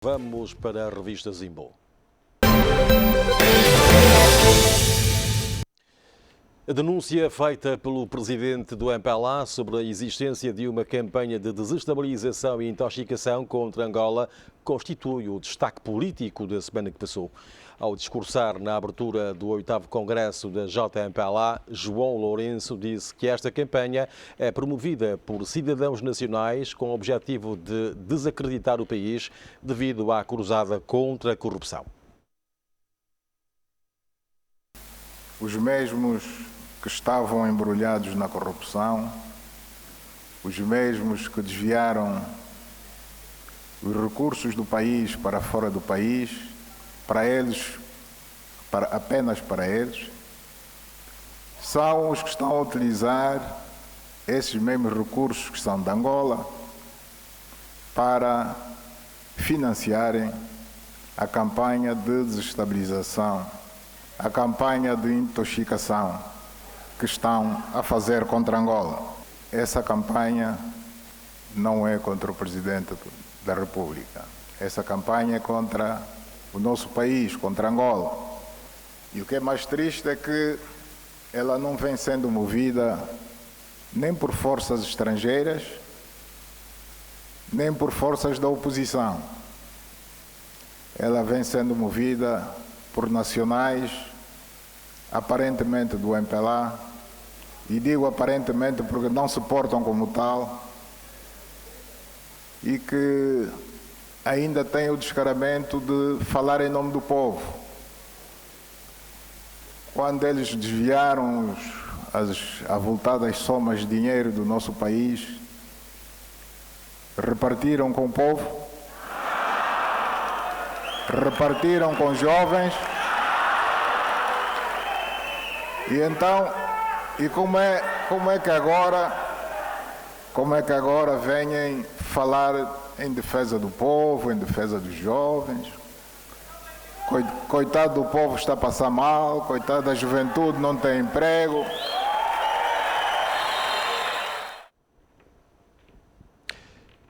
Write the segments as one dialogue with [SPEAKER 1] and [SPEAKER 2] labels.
[SPEAKER 1] Vamos para a revista Zimbo. A denúncia feita pelo presidente do MPLA sobre a existência de uma campanha de desestabilização e intoxicação contra Angola constitui o destaque político da semana que passou. Ao discursar na abertura do 8º Congresso da JMPLA, João Lourenço disse que esta campanha é promovida por cidadãos nacionais com o objetivo de desacreditar o país devido à cruzada contra a corrupção.
[SPEAKER 2] Os mesmos que estavam embrulhados na corrupção, os mesmos que desviaram os recursos do país para fora do país, para eles, apenas para eles, são os que estão a utilizar esses mesmos recursos que são de Angola para financiarem a campanha de desestabilização, a campanha de intoxicação que estão a fazer contra Angola. Essa campanha não é contra o Presidente da República. Essa campanha é contra o nosso país, contra Angola. E o que é mais triste é que ela não vem sendo movida nem por forças estrangeiras, nem por forças da oposição. Ela vem sendo movida por nacionais, aparentemente do MPLA, e digo aparentemente porque não se portam como tal, e que ainda têm o descaramento de falar em nome do povo. Quando eles desviaram as avultadas somas de dinheiro do nosso país, repartiram com o povo, repartiram com os jovens. E então, como é que agora vêm falar em defesa do povo, em defesa dos jovens? Coitado do povo está a passar mal, coitado da juventude não tem emprego.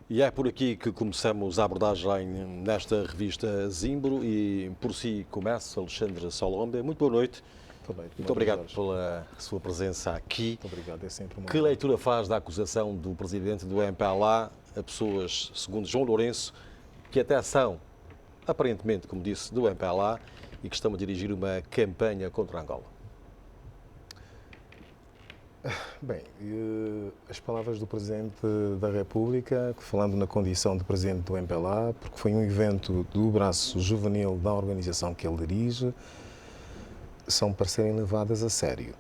[SPEAKER 1] E é por aqui que começamos a abordagem nesta revista Zimbro e por si começa Alexandre Solombe. Muito boa noite. Muito obrigado pela sua presença aqui.
[SPEAKER 3] Muito obrigado, é sempre uma
[SPEAKER 1] Que leitura faz da acusação do presidente do MPLA a pessoas, segundo João Lourenço, que até são, aparentemente, como disse, do MPLA e que estão a dirigir uma campanha contra Angola?
[SPEAKER 3] Bem, as palavras do Presidente da República, falando na condição de Presidente do MPLA, porque foi um evento do braço juvenil da organização que ele dirige, são para serem levadas a sério.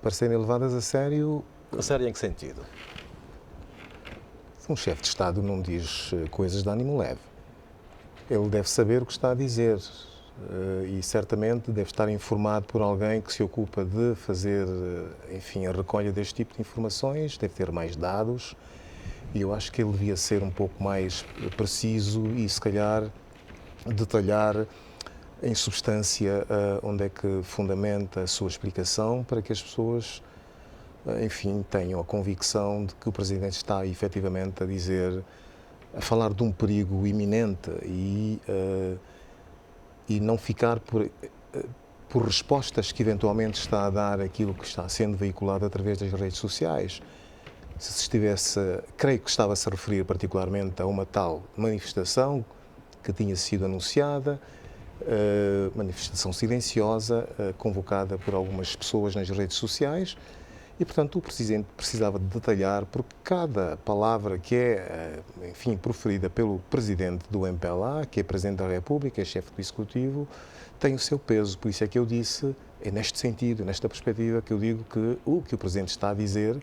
[SPEAKER 3] Para serem levadas a sério...
[SPEAKER 1] A sério em que sentido?
[SPEAKER 3] Um chefe de Estado não diz coisas de ânimo leve. Ele deve saber o que está a dizer e certamente deve estar informado por alguém que se ocupa de fazer, enfim, a recolha deste tipo de informações, deve ter mais dados e eu acho que ele devia ser um pouco mais preciso e, se calhar, detalhar em substância onde é que fundamenta a sua explicação para que as pessoas, enfim, tenham a convicção de que o Presidente está efetivamente a falar de um perigo iminente e não ficar por respostas que eventualmente está a dar aquilo que está sendo veiculado através das redes sociais. Se estivesse, creio que estava-se a referir particularmente a uma tal manifestação que tinha sido anunciada, manifestação silenciosa, convocada por algumas pessoas nas redes sociais e, portanto, o Presidente precisava de detalhar porque cada palavra que é, enfim, proferida pelo Presidente do MPLA, que é Presidente da República, é chefe do Executivo, tem o seu peso. Por isso é que eu disse, é neste sentido, nesta perspectiva, que eu digo que o Presidente está a dizer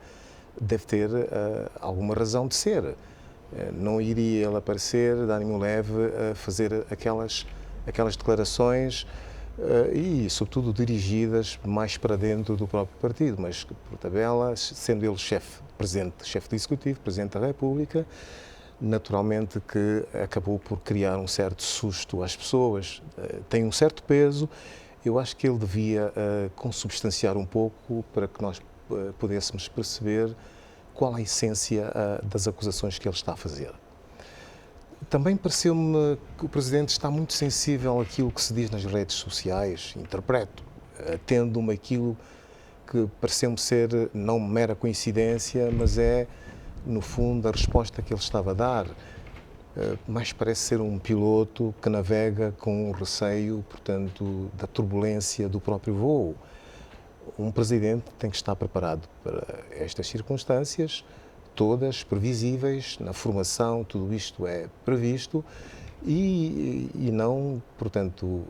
[SPEAKER 3] deve ter alguma razão de ser. Não iria ele aparecer de ânimo leve a fazer aquelas declarações e, sobretudo, dirigidas mais para dentro do próprio partido, mas por tabela, sendo ele chefe do Executivo, Presidente da República, naturalmente que acabou por criar um certo susto às pessoas, tem um certo peso. Eu acho que ele devia consubstanciar um pouco para que nós pudéssemos perceber qual a essência das acusações que ele está a fazer. Também pareceu-me que o Presidente está muito sensível àquilo que se diz nas redes sociais, interpreto, tendo-me aquilo que pareceu-me ser não mera coincidência, mas é, no fundo, a resposta que ele estava a dar. Mas parece ser um piloto que navega com receio, portanto, da turbulência do próprio voo. Um Presidente tem que estar preparado para estas circunstâncias, todas previsíveis, na formação, tudo isto é previsto, e não, portanto,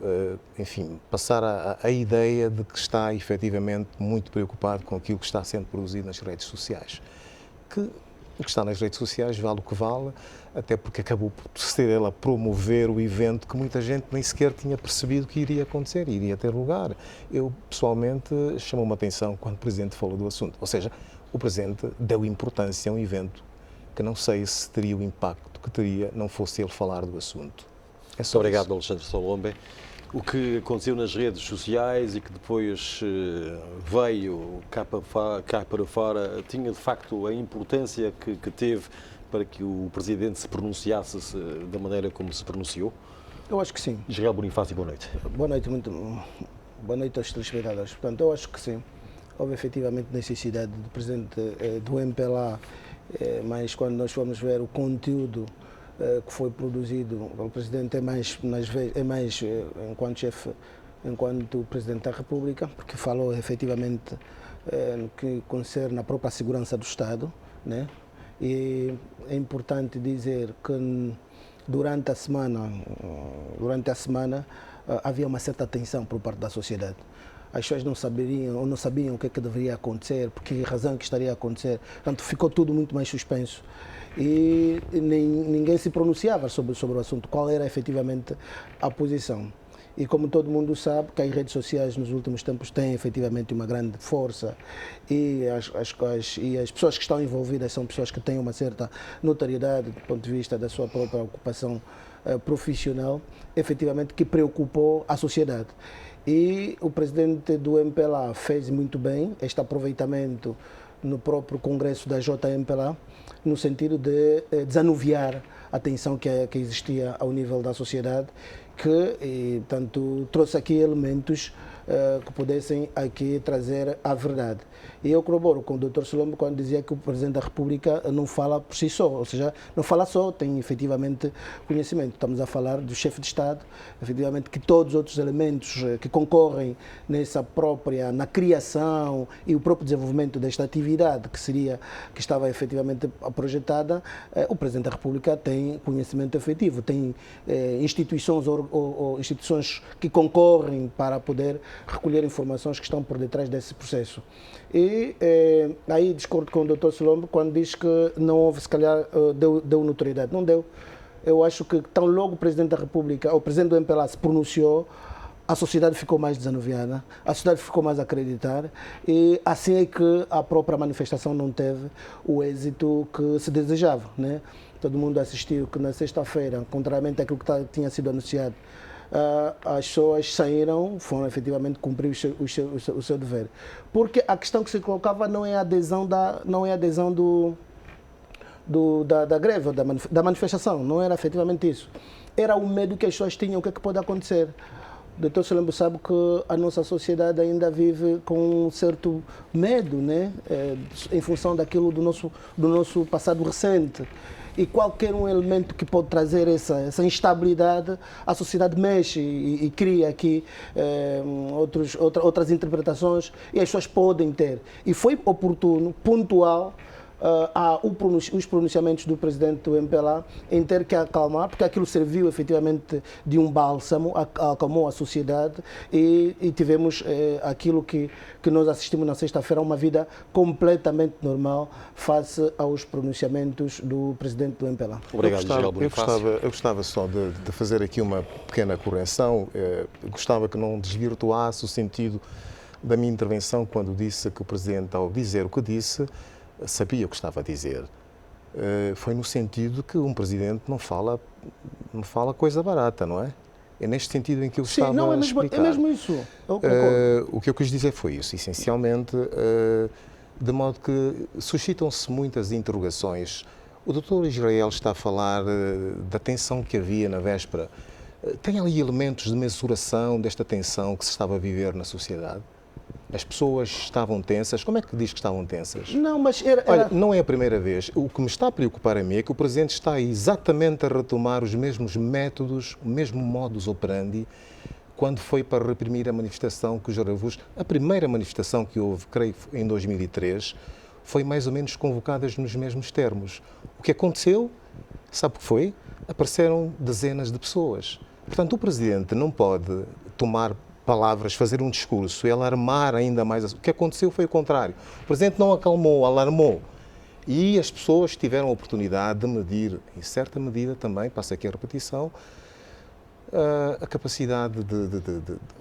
[SPEAKER 3] enfim, passar a ideia de que está efetivamente muito preocupado com aquilo que está sendo produzido nas redes sociais. Que o que está nas redes sociais vale o que vale, até porque acabou por ser ele a promover o evento que muita gente nem sequer tinha percebido que iria acontecer, iria ter lugar. Eu, pessoalmente, chamou-me a atenção quando o Presidente falou do assunto. Ou seja, o Presidente deu importância a um evento que não sei se teria o impacto que teria não fosse ele falar do assunto. É
[SPEAKER 1] Muito obrigado, Alexandre Solombe. O que aconteceu nas redes sociais e que depois veio cá para fora tinha de facto a importância que teve para que o Presidente se pronunciasse da maneira como se pronunciou?
[SPEAKER 4] Eu acho que sim.
[SPEAKER 1] Israel Bonifácio, boa noite.
[SPEAKER 4] Boa noite, boa noite aos telespectadores. Portanto, eu acho que sim. Houve efetivamente necessidade do Presidente do MPLA, mas quando nós formos ver o conteúdo que foi produzido, o Presidente é mais enquanto chefe, enquanto Presidente da República, porque falou efetivamente no que concerne a própria segurança do Estado, né? E é importante dizer que durante a semana havia uma certa tensão por parte da sociedade. As pessoas não saberiam ou não sabiam o que deveria acontecer, por que razão que estaria a acontecer. Portanto, ficou tudo muito mais suspenso. E ninguém se pronunciava sobre o assunto, qual era efetivamente a posição. E como todo mundo sabe, que as redes sociais nos últimos tempos têm efetivamente uma grande força e as pessoas que estão envolvidas são pessoas que têm uma certa notoriedade do ponto de vista da sua própria ocupação profissional, efetivamente que preocupou a sociedade. E o Presidente do MPLA fez muito bem este aproveitamento no próprio Congresso da JMPLA, no sentido de desanuviar a tensão que existia ao nível da sociedade, que, portanto, trouxe aqui elementos que pudessem aqui trazer a verdade. E eu corroboro com o Dr. Solombe quando dizia que o Presidente da República não fala por si só, ou seja, não fala só, tem efetivamente conhecimento. Estamos a falar do chefe de Estado, efetivamente que todos os outros elementos que concorrem na criação e o próprio desenvolvimento desta atividade que estava efetivamente projetada, o Presidente da República tem conhecimento efetivo, tem instituições ou instituições que concorrem para poder recolher informações que estão por detrás desse processo. E aí discordo com o Dr. Solombe quando diz que não houve, se calhar, deu notoriedade. Não deu. Eu acho que tão logo o Presidente da República, o Presidente do MPLA se pronunciou, a sociedade ficou mais desanuviada, a sociedade ficou mais a acreditar e assim é que a própria manifestação não teve o êxito que se desejava, né? Todo mundo assistiu que na sexta-feira, contrariamente àquilo que tinha sido anunciado, as pessoas saíram, foram efetivamente cumprir o seu dever. Porque a questão que se colocava não é a adesão da greve, da manifestação, não era efetivamente isso. Era o medo que as pessoas tinham, o que é que pode acontecer. O Dr. Solombe sabe que a nossa sociedade ainda vive com um certo medo, né? Em função daquilo do nosso passado recente. E qualquer um elemento que pode trazer essa instabilidade, a sociedade mexe e cria aqui outras interpretações e as pessoas podem ter. E foi oportuno, pontual, os pronunciamentos do Presidente do MPLA em ter que acalmar, porque aquilo serviu efetivamente de um bálsamo, acalmou a sociedade e tivemos aquilo que nós assistimos na sexta-feira, uma vida completamente normal face aos pronunciamentos do Presidente do MPLA.
[SPEAKER 1] Obrigado, Israel Bonifácio.
[SPEAKER 3] Eu gostava só de fazer aqui uma pequena correção. Gostava que não desvirtuasse o sentido da minha intervenção quando disse que o Presidente, ao dizer o que disse, sabia o que estava a dizer. Foi no sentido que um Presidente não fala coisa barata, não é? É neste sentido em que eu estava a explicar.
[SPEAKER 4] É mesmo isso.
[SPEAKER 3] O que eu quis dizer foi isso, essencialmente, de modo que suscitam-se muitas interrogações. O doutor Israel está a falar da tensão que havia na véspera. Tem ali elementos de mensuração desta tensão que se estava a viver na sociedade? As pessoas estavam tensas? Como é que diz que estavam tensas?
[SPEAKER 4] Não, mas
[SPEAKER 3] Olha, não é a primeira vez. O que me está a preocupar a mim é que o Presidente está exatamente a retomar os mesmos métodos, o mesmo modus operandi, quando foi para reprimir a manifestação que os Jaravus, a primeira manifestação que houve, creio, em 2003, foi mais ou menos convocada nos mesmos termos. O que aconteceu, sabe o que foi? Apareceram dezenas de pessoas. Portanto, o Presidente não pode tomar palavras, fazer um discurso e alarmar ainda mais. O que aconteceu foi o contrário. O Presidente não acalmou, alarmou. E as pessoas tiveram a oportunidade de medir, em certa medida também, passo aqui a repetição, a capacidade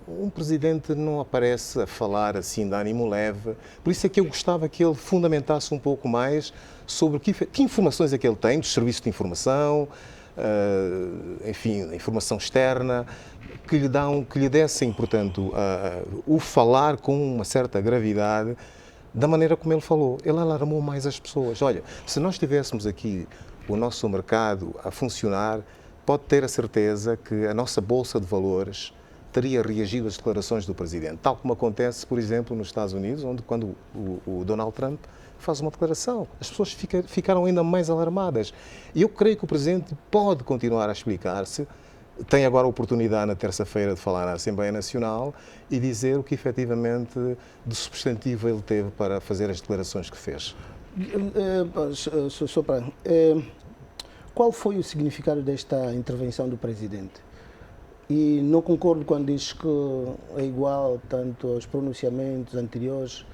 [SPEAKER 3] um Presidente não aparece a falar assim de ânimo leve. Por isso é que eu gostava que ele fundamentasse um pouco mais sobre que informações é que ele tem dos serviços de informação, enfim, a informação externa, que lhe dessem, portanto, o falar com uma certa gravidade, da maneira como ele falou. Ele alarmou mais as pessoas. Olha, se nós tivéssemos aqui o nosso mercado a funcionar, pode ter a certeza que a nossa Bolsa de Valores teria reagido às declarações do Presidente, tal como acontece, por exemplo, nos Estados Unidos, onde quando o Donald Trump faz uma declaração, as pessoas ficaram ainda mais alarmadas. E eu creio que o Presidente pode continuar a explicar-se, tem agora a oportunidade na terça-feira de falar na Assembleia Nacional e dizer o que efetivamente de substantivo ele teve para fazer as declarações que fez.
[SPEAKER 4] Qual foi o significado desta intervenção do Presidente? E não concordo quando diz que é igual tanto aos pronunciamentos anteriores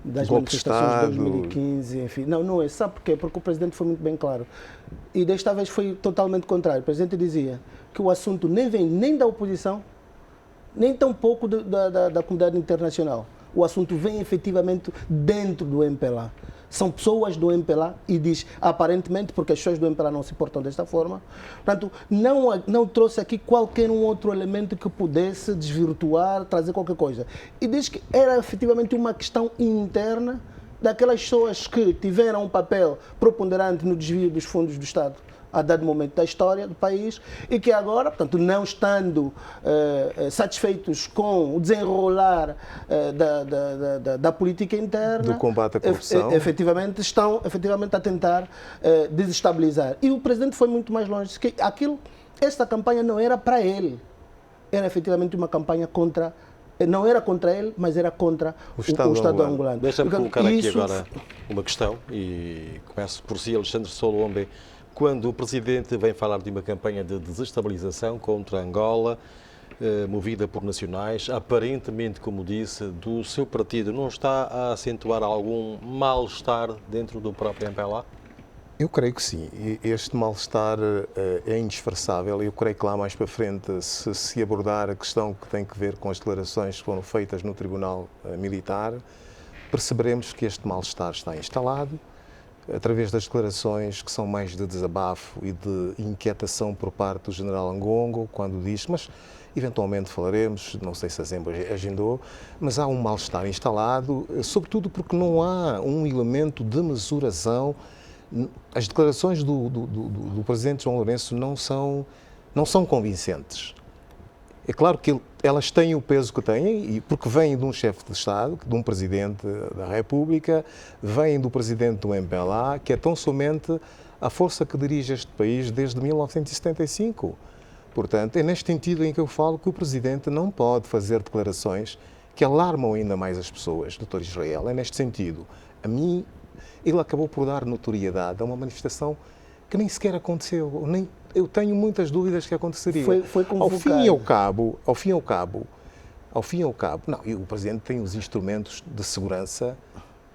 [SPEAKER 4] das manifestações de 2015, enfim. Não, não é. Sabe porquê? Porque o Presidente foi muito bem claro. E desta vez foi totalmente contrário. O Presidente dizia que o assunto nem vem nem da oposição, nem tampouco da comunidade internacional. O assunto vem efetivamente dentro do MPLA. São pessoas do MPLA e diz, aparentemente, porque as pessoas do MPLA não se portam desta forma, portanto, não trouxe aqui qualquer um outro elemento que pudesse desvirtuar, trazer qualquer coisa. E diz que era efetivamente uma questão interna daquelas pessoas que tiveram um papel preponderante no desvio dos fundos do Estado a dado momento da história do país e que agora, portanto, não estando satisfeitos com o desenrolar da política interna,
[SPEAKER 3] do combate à corrupção,
[SPEAKER 4] efetivamente estão a tentar desestabilizar. E o Presidente foi muito mais longe, que esta campanha não era para ele, era efetivamente uma campanha contra, não era contra ele, mas era contra o Estado angolano.
[SPEAKER 1] Deixa-me colocar aqui agora uma questão e começo por si, Alexandre Solombe. Quando o Presidente vem falar de uma campanha de desestabilização contra Angola, movida por nacionais, aparentemente, como disse, do seu partido, não está a acentuar algum mal-estar dentro do próprio MPLA?
[SPEAKER 3] Eu creio que sim. Este mal-estar é indisfarçável. Eu creio que lá mais para frente, se abordar a questão que tem que ver com as declarações que foram feitas no Tribunal Militar, perceberemos que este mal-estar está instalado, através das declarações que são mais de desabafo e de inquietação por parte do general Angongo, quando diz, mas eventualmente falaremos, não sei se a Zemba agendou, mas há um mal-estar instalado, sobretudo porque não há um elemento de mesuração. As declarações do Presidente João Lourenço não são convincentes. É claro que elas têm o peso que têm, porque vêm de um chefe de Estado, de um Presidente da República, vêm do Presidente do MPLA, que é tão somente a força que dirige este país desde 1975. Portanto, é neste sentido em que eu falo que o Presidente não pode fazer declarações que alarmam ainda mais as pessoas, Dr. Israel. É neste sentido. A mim, ele acabou por dar notoriedade a uma manifestação que nem sequer aconteceu, eu tenho muitas dúvidas que aconteceria.
[SPEAKER 4] Foi convocado.
[SPEAKER 3] Ao fim e ao cabo, não, e o Presidente tem os instrumentos de segurança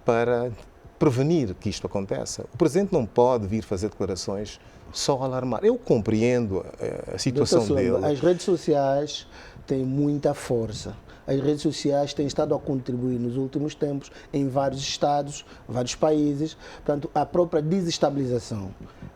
[SPEAKER 3] para prevenir que isto aconteça. O Presidente não pode vir fazer declarações só alarmar. Eu compreendo a situação dele.
[SPEAKER 4] As redes sociais têm muita força. as redes sociais têm estado a contribuir nos últimos tempos em vários estados, vários países, portanto, a própria desestabilização.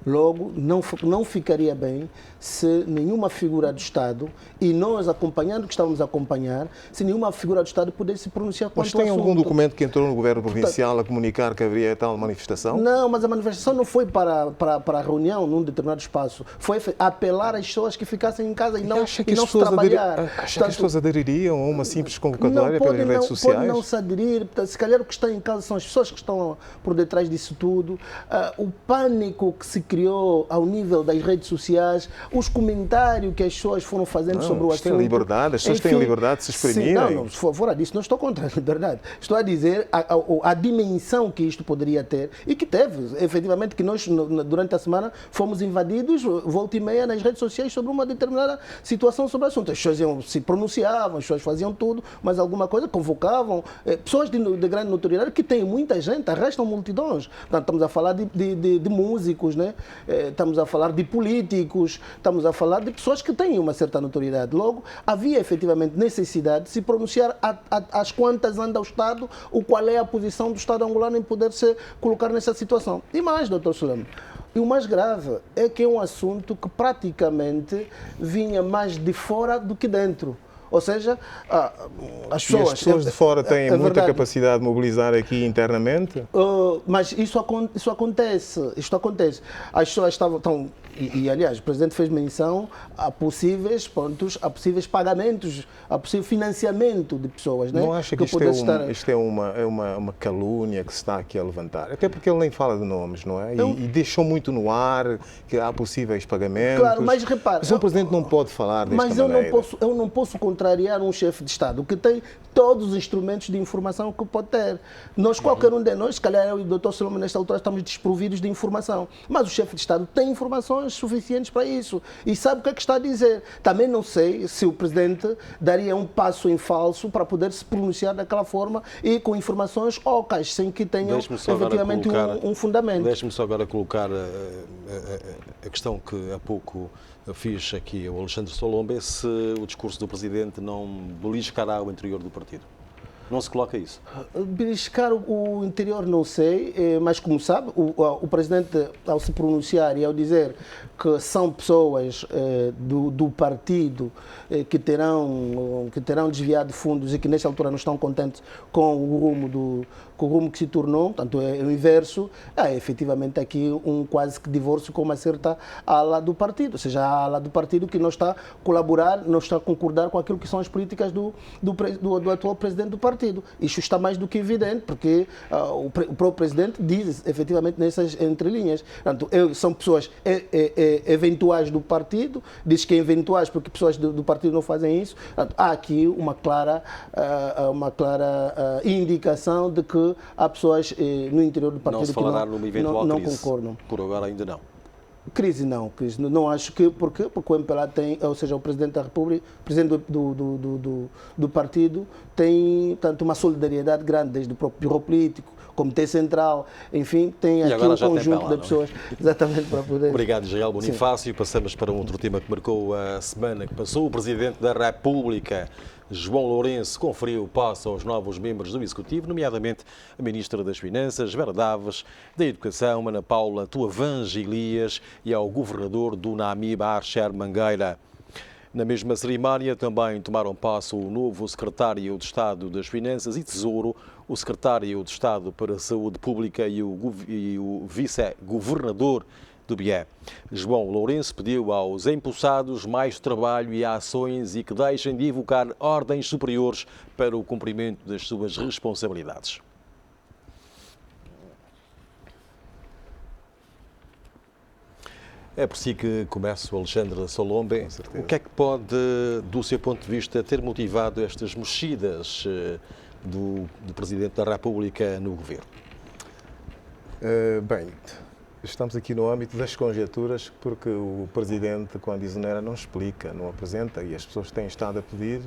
[SPEAKER 4] Logo, não ficaria bem se nenhuma figura do Estado, e nós acompanhando o que estamos a acompanhar, se nenhuma figura do Estado pudesse se pronunciar quanto
[SPEAKER 3] Mas tem
[SPEAKER 4] ao
[SPEAKER 3] algum
[SPEAKER 4] assunto.
[SPEAKER 3] documento que entrou no governo provincial a comunicar que haveria tal manifestação?
[SPEAKER 4] Não, mas a manifestação não foi para a reunião num determinado espaço. Foi apelar às pessoas que ficassem em casa e não se trabalhar.
[SPEAKER 3] Acha que as pessoas adeririam a uma simples convocatória pelas redes sociais?
[SPEAKER 4] Pode não se aderir. Portanto, se calhar o que está em casa são as pessoas que estão por detrás disso tudo. O pânico que se criou ao nível das redes sociais, os comentários que as pessoas foram fazendo sobre o assunto.
[SPEAKER 3] Tem liberdade, as pessoas têm liberdade de se exprimirem.
[SPEAKER 4] Não, fora disso, não estou contra a liberdade. Estou a dizer a dimensão que isto poderia ter e que teve, efetivamente, que nós, durante a semana, fomos invadidos, volta e meia, nas redes sociais sobre uma determinada situação sobre o assunto. As pessoas se pronunciavam, as pessoas faziam tudo, mas alguma coisa, convocavam pessoas de grande notoriedade que têm muita gente, arrastam multidões. Portanto, estamos a falar de músicos, né? Estamos a falar de políticos, estamos a falar de pessoas que têm uma certa notoriedade. Logo, havia efetivamente necessidade de se pronunciar às quantas anda o Estado, qual é a posição do Estado angolano em poder se colocar nessa situação. E mais, Dr. Solano, e o mais grave é que é um assunto que praticamente vinha mais de fora do que dentro. Ou seja, as
[SPEAKER 3] pessoas de fora têm muita capacidade de mobilizar aqui internamente?
[SPEAKER 4] Mas isso acontece. As pessoas estão. E, aliás, o Presidente fez menção a possíveis pontos, a possíveis pagamentos, a possível financiamento de pessoas.
[SPEAKER 3] Não acha que isto é uma calúnia que se está aqui a levantar? Até porque ele nem fala de nomes, não é? E deixou muito no ar que há possíveis pagamentos.
[SPEAKER 4] Claro, mas repara...
[SPEAKER 3] Mas o Presidente não pode falar desta maneira.
[SPEAKER 4] Mas eu não posso contrariar um chefe de Estado que tem todos os instrumentos de informação que pode ter. Qualquer um de nós, se calhar eu e o Dr. Solomon, nesta altura, estamos desprovidos de informação. Mas o chefe de Estado tem informações suficientes para isso e sabe o que é que está a dizer. Também não sei se o Presidente daria um passo em falso para poder se pronunciar daquela forma e com informações ocas, sem que tenham efetivamente um fundamento.
[SPEAKER 1] Deixe-me só agora colocar a questão que há pouco fiz aqui ao Alexandre Solombe, se o discurso do Presidente não beliscará o interior do partido. Não se coloca isso?
[SPEAKER 4] Beliscar o interior não sei, mas como sabe, o Presidente, ao se pronunciar e ao dizer que são pessoas do partido que terão desviado fundos e que nesta altura não estão contentes com o rumo que se tornou, portanto é o inverso, efetivamente aqui quase que divórcio com uma certa ala do partido, ou seja, a ala do partido que não está a colaborar, não está a concordar com aquilo que são as políticas do atual Presidente do partido. Isto está mais do que evidente, porque o próprio Presidente diz efetivamente nessas entrelinhas. Portanto, são pessoas eventuais do partido, diz que é eventuais porque pessoas do partido não fazem isso. Portanto, há aqui uma clara indicação de que há pessoas no interior do partido que não concordam.
[SPEAKER 1] Por agora ainda não.
[SPEAKER 4] Crise não acho que, porque o MPLA tem, ou seja, o Presidente da República, o Presidente do partido tem, tanto uma solidariedade grande, desde o próprio Bureau Político, Comitê Central, enfim, tem aqui um conjunto de pessoas exatamente para poder...
[SPEAKER 1] Obrigado, Israel Bonifácio. Sim. Passamos para um outro tema que marcou a semana que passou. O Presidente da República, João Lourenço, conferiu passo aos novos membros do Executivo, nomeadamente a Ministra das Finanças, Vera Daves, da Educação, Ana Paula Tuavange Elias, e ao Governador do Namibe, Archer Mangueira. Na mesma cerimónia também tomaram passo o novo Secretário de Estado das Finanças e Tesouro, o Secretário de Estado para a Saúde Pública e o Vice-Governador do BIE. João Lourenço pediu aos empossados mais trabalho e ações e que deixem de invocar ordens superiores para o cumprimento das suas responsabilidades. É por si que começo, Alexandre Solombe. O que é que pode, do seu ponto de vista, ter motivado estas mexidas do Presidente da República no Governo?
[SPEAKER 3] Bem, estamos aqui no âmbito das conjecturas, porque o Presidente, quando exonera, não explica, não apresenta, e as pessoas têm estado a pedir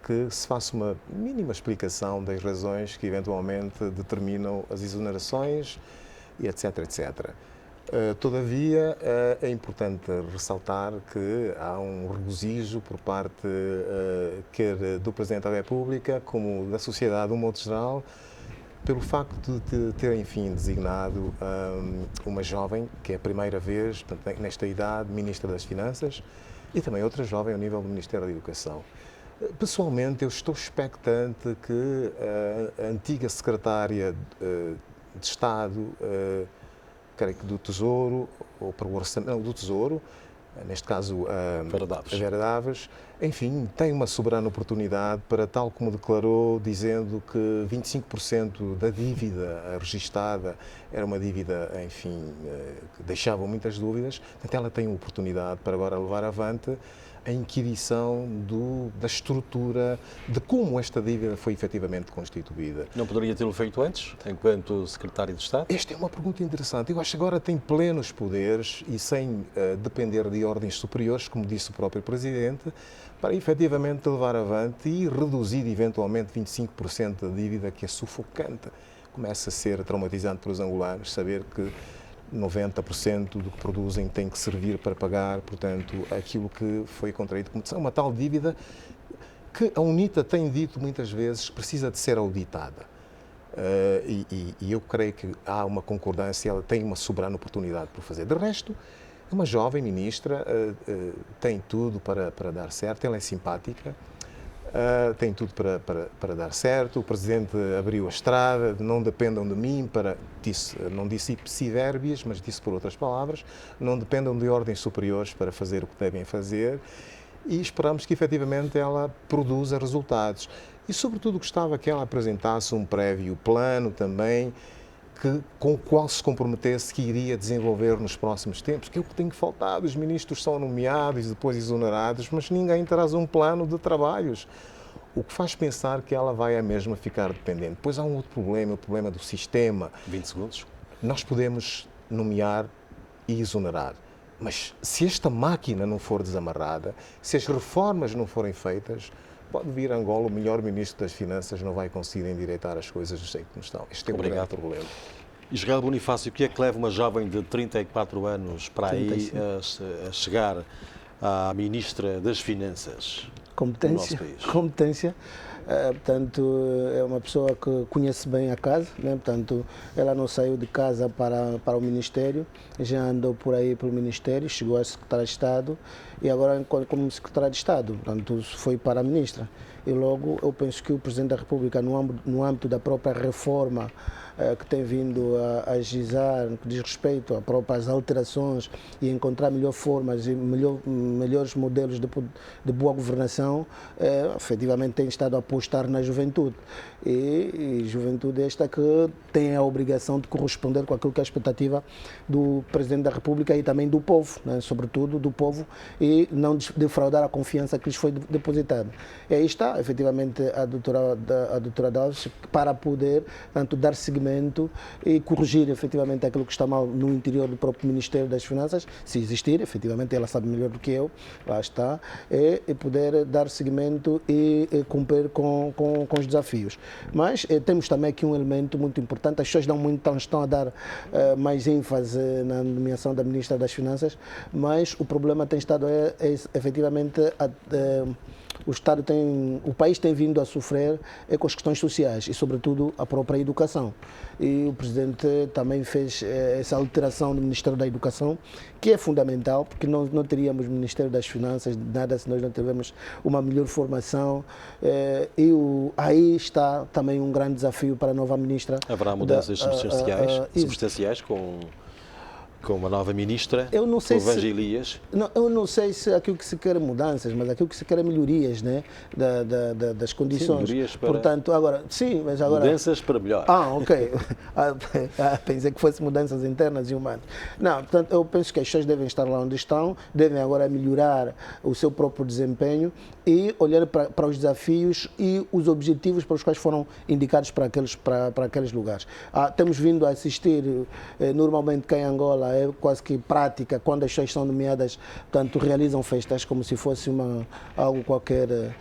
[SPEAKER 3] que se faça uma mínima explicação das razões que eventualmente determinam as exonerações, e etc, etc. Todavia, é importante ressaltar que há um regozijo por parte quer do Presidente da República como da sociedade, de um modo geral, pelo facto de ter, enfim, designado uma jovem, que é a primeira vez, portanto, nesta idade, Ministra das Finanças, e também outra jovem ao nível do Ministério da Educação. Pessoalmente, eu estou expectante que a antiga Secretária de Estado, creio que do Tesouro, ou para o Orçamento, do Tesouro, neste caso a Vera Daves, enfim, tem uma soberana oportunidade para, tal como declarou, dizendo que 25% da dívida registada era uma dívida, enfim, que deixava muitas dúvidas. Portanto, ela tem uma oportunidade para agora levar avante a inquirição da estrutura de como esta dívida foi efetivamente constituída.
[SPEAKER 1] Não poderia tê-lo feito antes, enquanto Secretário de Estado?
[SPEAKER 3] Esta é uma pergunta interessante. Eu acho que agora tem plenos poderes e sem depender de ordens superiores, como disse o próprio Presidente, para efetivamente levar avante e reduzir eventualmente 25% da dívida, que é sufocante. Começa a ser traumatizante para os angolanos saber que 90% do que produzem tem que servir para pagar, portanto, aquilo que foi contraído como uma tal dívida que a UNITA tem dito muitas vezes precisa de ser auditada. E eu creio que há uma concordância, ela tem uma soberana oportunidade por fazer. De resto, é uma jovem ministra, tem tudo para dar certo, ela é simpática, tem tudo para dar certo. O Presidente abriu a estrada, não dependam de mim não disse ipsi verbis, mas disse por outras palavras, não dependam de ordens superiores para fazer o que devem fazer, e esperamos que efetivamente ela produza resultados. E sobretudo gostava que ela apresentasse um prévio plano também, com o qual se comprometesse que iria desenvolver nos próximos tempos, que é o que tem faltado. Os ministros são nomeados e depois exonerados, mas ninguém traz um plano de trabalhos, o que faz pensar que ela vai a mesma ficar dependente. Depois há um outro problema, o problema do sistema.
[SPEAKER 1] 20 segundos.
[SPEAKER 3] Nós podemos nomear e exonerar, mas se esta máquina não for desamarrada, se as reformas não forem feitas, pode vir a Angola, o melhor Ministro das Finanças não vai conseguir endireitar as coisas do jeito que estão. Este é o grande problema.
[SPEAKER 1] Israel Bonifácio, o que é que leva uma jovem de 34 anos para aí a chegar à Ministra das Finanças do nosso país?
[SPEAKER 4] Competência. Portanto, é uma pessoa que conhece bem a casa, né? Portanto, ela não saiu de casa para o Ministério, já andou por aí pelo Ministério, chegou a Secretária de Estado e agora, como Secretária de Estado, portanto, foi para a Ministra. E logo, eu penso que o Presidente da República, no âmbito da própria reforma que tem vindo a agizar, no que diz respeito a próprias alterações e encontrar melhores formas e melhores modelos de boa governação, efetivamente tem estado a apostar na juventude. E juventude esta que tem a obrigação de corresponder com aquilo que é a expectativa do Presidente da República e também do povo, né? Sobretudo do povo, e não defraudar a confiança que lhes foi depositada. E aí está, efetivamente, a doutora Daves, para poder, tanto, dar seguimento e corrigir, efetivamente, aquilo que está mal no interior do próprio Ministério das Finanças, se existir, efetivamente, ela sabe melhor do que eu, lá está, e poder dar seguimento e cumprir com os desafios. Mas temos também aqui um elemento muito importante, as pessoas estão a dar mais ênfase na nomeação da Ministra das Finanças, mas o problema tem estado efetivamente o país tem vindo a sofrer com as questões sociais e, sobretudo, a própria educação. E o Presidente também fez essa alteração do Ministério da Educação, que é fundamental, porque não teríamos Ministério das Finanças, nada, se nós não tivermos uma melhor formação. Aí está também um grande desafio para a nova Ministra.
[SPEAKER 1] Haverá mudanças substanciais com uma nova ministra,
[SPEAKER 4] eu não sei
[SPEAKER 1] com Evangelias.
[SPEAKER 4] Eu não sei se aquilo que se quer é mudanças, mas aquilo que se quer é melhorias, né? Das condições.
[SPEAKER 1] Sim, melhorias para...
[SPEAKER 4] Portanto, mas agora...
[SPEAKER 1] Mudanças para melhor.
[SPEAKER 4] Ok. Pensei que fossem mudanças internas e humanas. Não, portanto, eu penso que as pessoas devem estar lá onde estão, devem agora melhorar o seu próprio desempenho e olhar para os desafios e os objetivos para os quais foram indicados para aqueles lugares. Temos vindo a assistir, normalmente cá em Angola, é quase que prática, quando as pessoas são nomeadas, portanto, realizam festas como se fosse algo qualquer.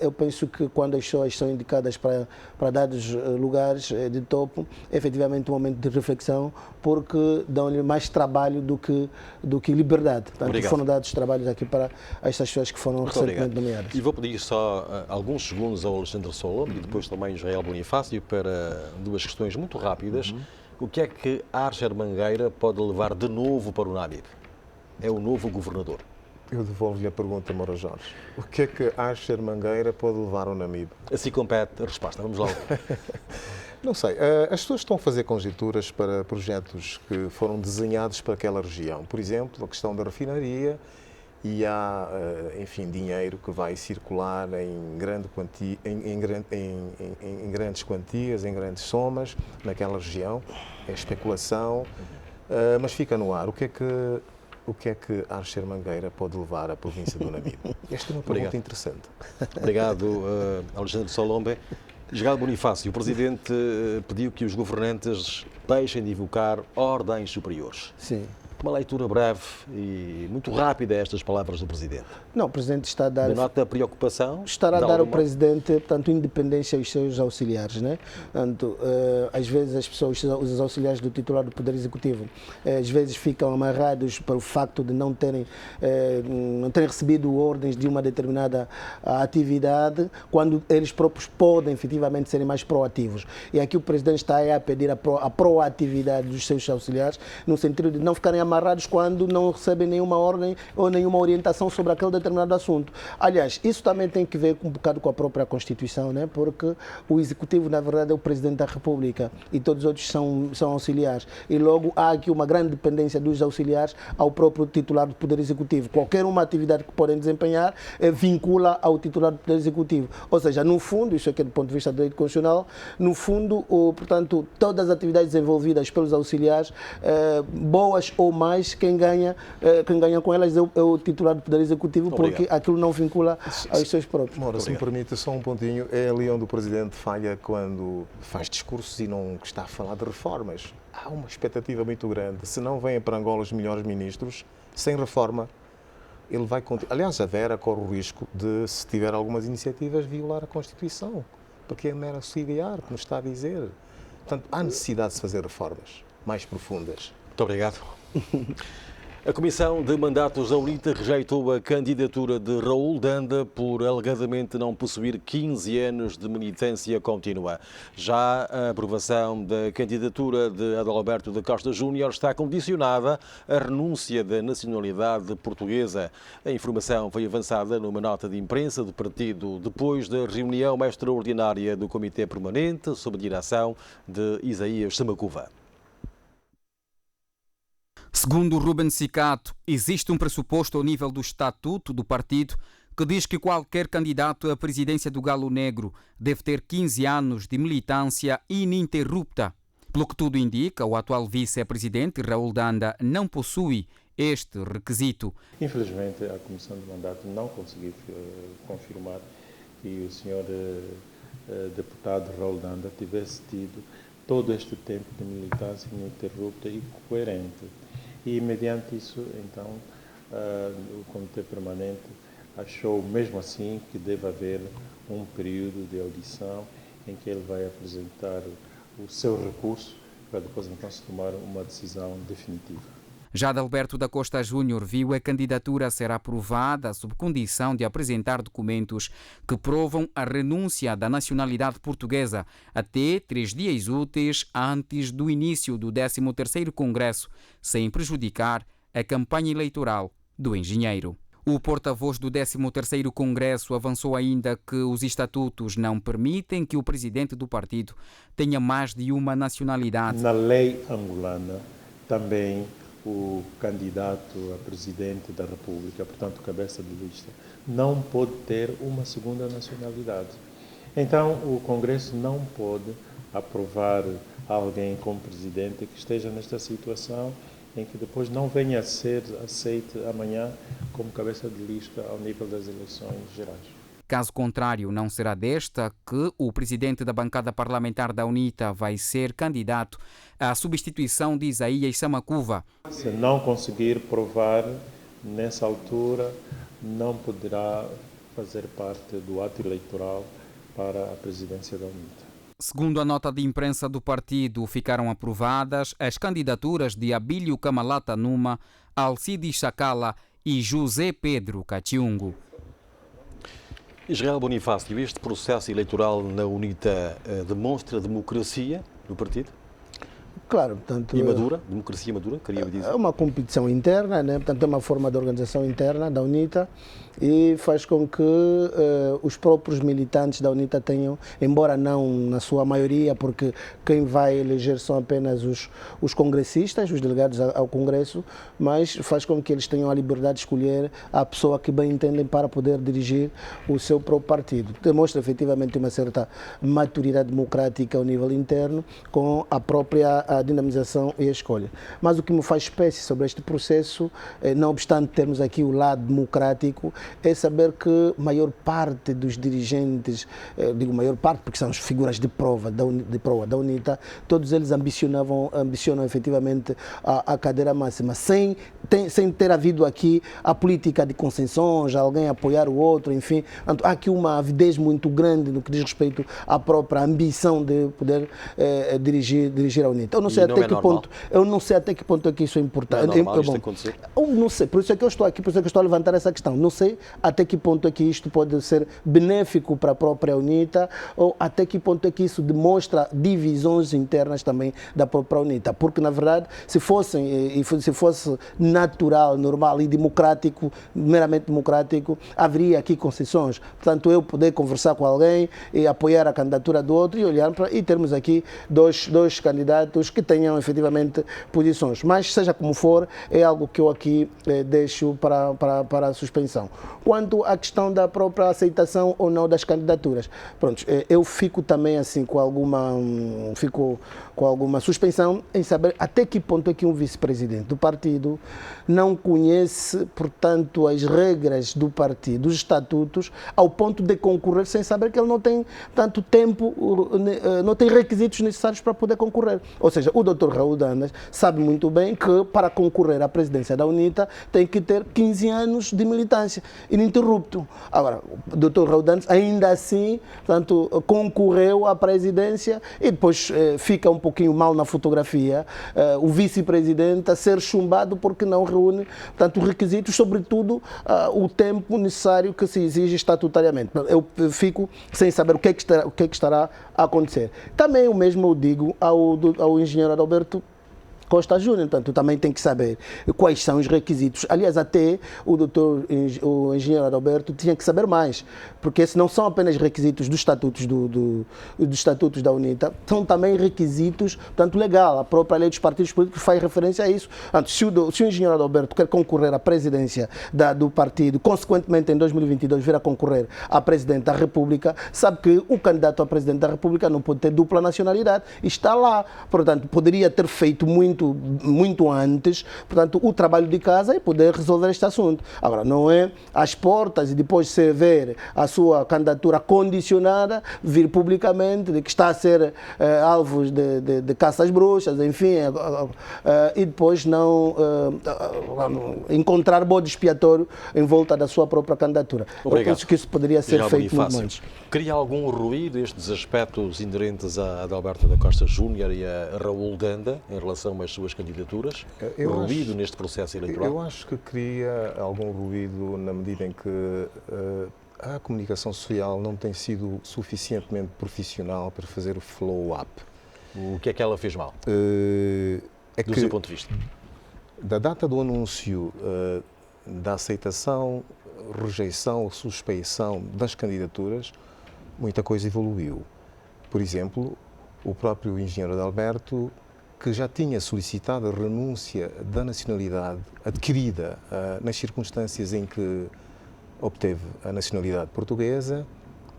[SPEAKER 4] Eu penso que quando as pessoas são indicadas para dados lugares de topo, é efetivamente um momento de reflexão, porque dão-lhe mais trabalho do que liberdade. Portanto,
[SPEAKER 1] Obrigado.
[SPEAKER 4] foram dados trabalhos aqui para estas pessoas que foram recentemente nomeadas.
[SPEAKER 1] E vou pedir só alguns segundos ao Alexandre Solon e depois também Israel Bonifácio para duas questões muito rápidas. O que é que Archer Mangueira pode levar de novo para o Namib? É o novo governador.
[SPEAKER 3] Eu devolvo-lhe a pergunta, Moura Jorge. O que é que Archer Mangueira pode levar ao Namib?
[SPEAKER 1] Assim compete a resposta. Vamos lá.
[SPEAKER 3] Não sei. As pessoas estão a fazer conjecturas para projetos que foram desenhados para aquela região. Por exemplo, a questão da refinaria, e há, enfim, dinheiro que vai circular em grandes quantias, em grandes somas naquela região. É especulação, mas fica no ar. O que é que Archer Mangueira pode levar à província do Namib? Esta é uma pergunta interessante.
[SPEAKER 1] Obrigado, Alexandre Solombe. Israel Bonifácio, o Presidente pediu que os governantes deixem de invocar ordens superiores.
[SPEAKER 4] Sim.
[SPEAKER 1] Uma leitura breve e muito rápida a estas palavras do Presidente.
[SPEAKER 4] Não, o Presidente está a dar...
[SPEAKER 1] Denota preocupação?
[SPEAKER 4] Estará a dar ao Presidente, portanto, independência aos seus auxiliares, né? Portanto, às vezes as pessoas, os auxiliares do titular do Poder Executivo, às vezes ficam amarrados pelo facto de não terem recebido ordens de uma determinada atividade, quando eles próprios podem efetivamente serem mais proativos. E aqui o Presidente está a pedir a proatividade dos seus auxiliares, no sentido de não ficarem amarrados quando não recebem nenhuma ordem ou nenhuma orientação sobre aquele determinado assunto. Aliás, isso também tem que ver um bocado com a própria Constituição, né? Porque o Executivo, na verdade, é o Presidente da República e todos os outros são auxiliares. E logo há aqui uma grande dependência dos auxiliares ao próprio titular do Poder Executivo. Qualquer uma atividade que podem desempenhar vincula ao titular do Poder Executivo. Ou seja, no fundo, isso aqui é do ponto de vista do direito constitucional, no fundo, portanto, todas as atividades desenvolvidas pelos auxiliares, boas ou mais, quem ganha com elas é o titular do Poder Executivo, porque aquilo não vincula aos seus próprios.
[SPEAKER 3] Moura, se me permite só um pontinho, é ali onde o Presidente falha quando faz discursos e não está a falar de reformas. Há uma expectativa muito grande. Se não vêm para Angola os melhores ministros, sem reforma, ele vai continuar. Aliás, a Vera corre o risco de, se tiver algumas iniciativas, violar a Constituição, porque é mero auxiliar, que nos está a dizer. Portanto, há necessidade de se fazer reformas mais profundas.
[SPEAKER 1] Muito obrigado. A Comissão de Mandatos da UNITA rejeitou a candidatura de Raul Danda por alegadamente não possuir 15 anos de militância contínua. Já a aprovação da candidatura de Adalberto da Costa Júnior está condicionada à renúncia da nacionalidade portuguesa. A informação foi avançada numa nota de imprensa do partido depois da reunião extraordinária do Comitê Permanente sob a direção de Isaías Samacuva.
[SPEAKER 5] Segundo Ruben Cicato, existe um pressuposto ao nível do estatuto do partido que diz que qualquer candidato à presidência do Galo Negro deve ter 15 anos de militância ininterrupta. Pelo que tudo indica, o atual vice-presidente Raul Danda não possui este requisito.
[SPEAKER 6] Infelizmente, a Comissão de Mandato não conseguiu confirmar que o senhor deputado Raul Danda tivesse tido todo este tempo de militância ininterrupta e coerente. E, mediante isso, então, o Comitê Permanente achou, mesmo assim, que deve haver um período de audição em que ele vai apresentar o seu recurso para depois, então, se tomar uma decisão definitiva.
[SPEAKER 5] Já Adalberto da Costa Júnior viu a candidatura ser aprovada sob condição de apresentar documentos que provam a renúncia da nacionalidade portuguesa até 3 dias úteis antes do início do 13º Congresso, sem prejudicar a campanha eleitoral do engenheiro. O porta-voz do 13º Congresso avançou ainda que os estatutos não permitem que o presidente do partido tenha mais de uma nacionalidade.
[SPEAKER 6] Na lei angolana, também o candidato a presidente da República, portanto, cabeça de lista, não pode ter uma segunda nacionalidade. Então, o Congresso não pode aprovar alguém como presidente que esteja nesta situação em que depois não venha a ser aceito amanhã como cabeça de lista ao nível das eleições gerais.
[SPEAKER 5] Caso contrário, não será desta que o presidente da bancada parlamentar da UNITA vai ser candidato à substituição de Isaías Samakuva.
[SPEAKER 6] Se não conseguir provar, nessa altura, não poderá fazer parte do ato eleitoral para a presidência da UNITA.
[SPEAKER 5] Segundo a nota de imprensa do partido, ficaram aprovadas as candidaturas de Abílio Kamalata Numa, Alcides Chacala e José Pedro Cachiungo.
[SPEAKER 1] Israel Bonifácio, este processo eleitoral na UNITA demonstra democracia no partido?
[SPEAKER 4] Claro, portanto,
[SPEAKER 1] E madura? Democracia madura, queria dizer?
[SPEAKER 4] é uma competição interna, né? Portanto, é uma forma de organização interna da UNITA e faz com que os próprios militantes da UNITA tenham, embora não na sua maioria, porque quem vai eleger são apenas os congressistas, os delegados ao Congresso, mas faz com que eles tenham a liberdade de escolher a pessoa que bem entendem para poder dirigir o seu próprio partido. Demonstra efetivamente uma certa maturidade democrática ao nível interno com a própria dinamização e a escolha. Mas o que me faz espécie sobre este processo, não obstante termos aqui o lado democrático, é saber que a maior parte dos dirigentes, digo maior parte porque são as figuras de prova da UNITA, todos eles ambicionam efetivamente a cadeira máxima, sem ter havido aqui a política de concessões, alguém apoiar o outro, enfim. Há aqui uma avidez muito grande no que diz respeito à própria ambição de poder dirigir a UNITA. Eu não sei até que ponto é que isso é importante.
[SPEAKER 1] Não é normal isto acontecer?
[SPEAKER 4] Eu não sei, por isso é que eu estou aqui, por isso é que eu estou a levantar essa questão. Não sei até que ponto é que isto pode ser benéfico para a própria UNITA ou até que ponto é que isso demonstra divisões internas também da própria UNITA. Porque, na verdade, se fosse natural, normal e democrático, meramente democrático, haveria aqui concessões. Portanto, eu poder conversar com alguém e apoiar a candidatura do outro e olhar e termos aqui dois candidatos que tenham efetivamente posições. Mas, seja como for, é algo que eu aqui deixo para a suspensão. Quanto à questão da própria aceitação ou não das candidaturas, pronto, eu fico também assim com alguma suspensão em saber até que ponto é que um vice-presidente do partido não conhece, portanto, as regras do partido, os estatutos, ao ponto de concorrer sem saber que ele não tem tanto tempo, não tem requisitos necessários para poder concorrer. Ou seja, o Dr. Raul Dantas sabe muito bem que para concorrer à presidência da UNITA tem que ter 15 anos de militância ininterrupto. Agora, o Dr. Raul Dantas ainda assim, portanto, concorreu à presidência e depois fica um pouquinho mal na fotografia o vice-presidente a ser chumbado porque não reúne, portanto, requisitos, sobretudo o tempo necessário que se exige estatutariamente. Eu fico sem saber o que é que estará a acontecer. Também o mesmo eu digo ao engenheiro Adalberto Costa Júnior, portanto, também tem que saber quais são os requisitos. Aliás, até o engenheiro Adalberto tinha que saber mais, porque esses não são apenas requisitos dos estatutos dos estatutos da UNITA, são também requisitos, portanto, legal. A própria lei dos partidos políticos faz referência a isso. Portanto, se o engenheiro Adalberto quer concorrer à presidência do partido, consequentemente, em 2022, vir a concorrer à presidente da República, sabe que o candidato a presidente da República não pode ter dupla nacionalidade. Está lá. Portanto, poderia ter feito muito antes, portanto, o trabalho de casa e poder resolver este assunto. Agora, não é às portas e depois se ver a sua candidatura condicionada, vir publicamente de que está a ser alvo de caça às bruxas, enfim, e depois não encontrar bode expiatório em volta da sua própria candidatura.
[SPEAKER 1] Obrigado.
[SPEAKER 4] Eu penso que isso poderia ser feito muito antes.
[SPEAKER 1] Cria algum ruído estes aspectos inerentes a Adalberto da Costa Júnior e a Raul Danda em relação às suas candidaturas? Ruído neste processo eleitoral?
[SPEAKER 3] Eu acho que cria algum ruído na medida em que a comunicação social não tem sido suficientemente profissional para fazer o follow-up.
[SPEAKER 1] O que é que ela fez mal, do seu ponto de vista?
[SPEAKER 3] Da data do anúncio da aceitação, rejeição ou suspeição das candidaturas, muita coisa evoluiu. Por exemplo, o próprio engenheiro Adalberto, que já tinha solicitado a renúncia da nacionalidade adquirida nas circunstâncias em que obteve a nacionalidade portuguesa,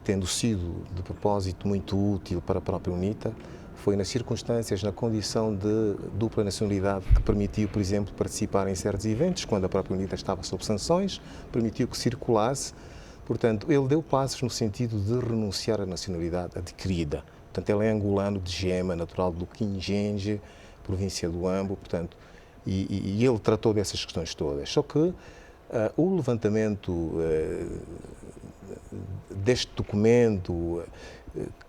[SPEAKER 3] tendo sido de propósito muito útil para a própria UNITA, foi nas circunstâncias, na condição de dupla nacionalidade que permitiu, por exemplo, participar em certos eventos, quando a própria UNITA estava sob sanções, permitiu que circulasse. Portanto, ele deu passos no sentido de renunciar à nacionalidade adquirida. Portanto, ele é angolano de Gema, natural do Quingenje, província do Ambo, portanto, e ele tratou dessas questões todas. Só que o levantamento deste documento,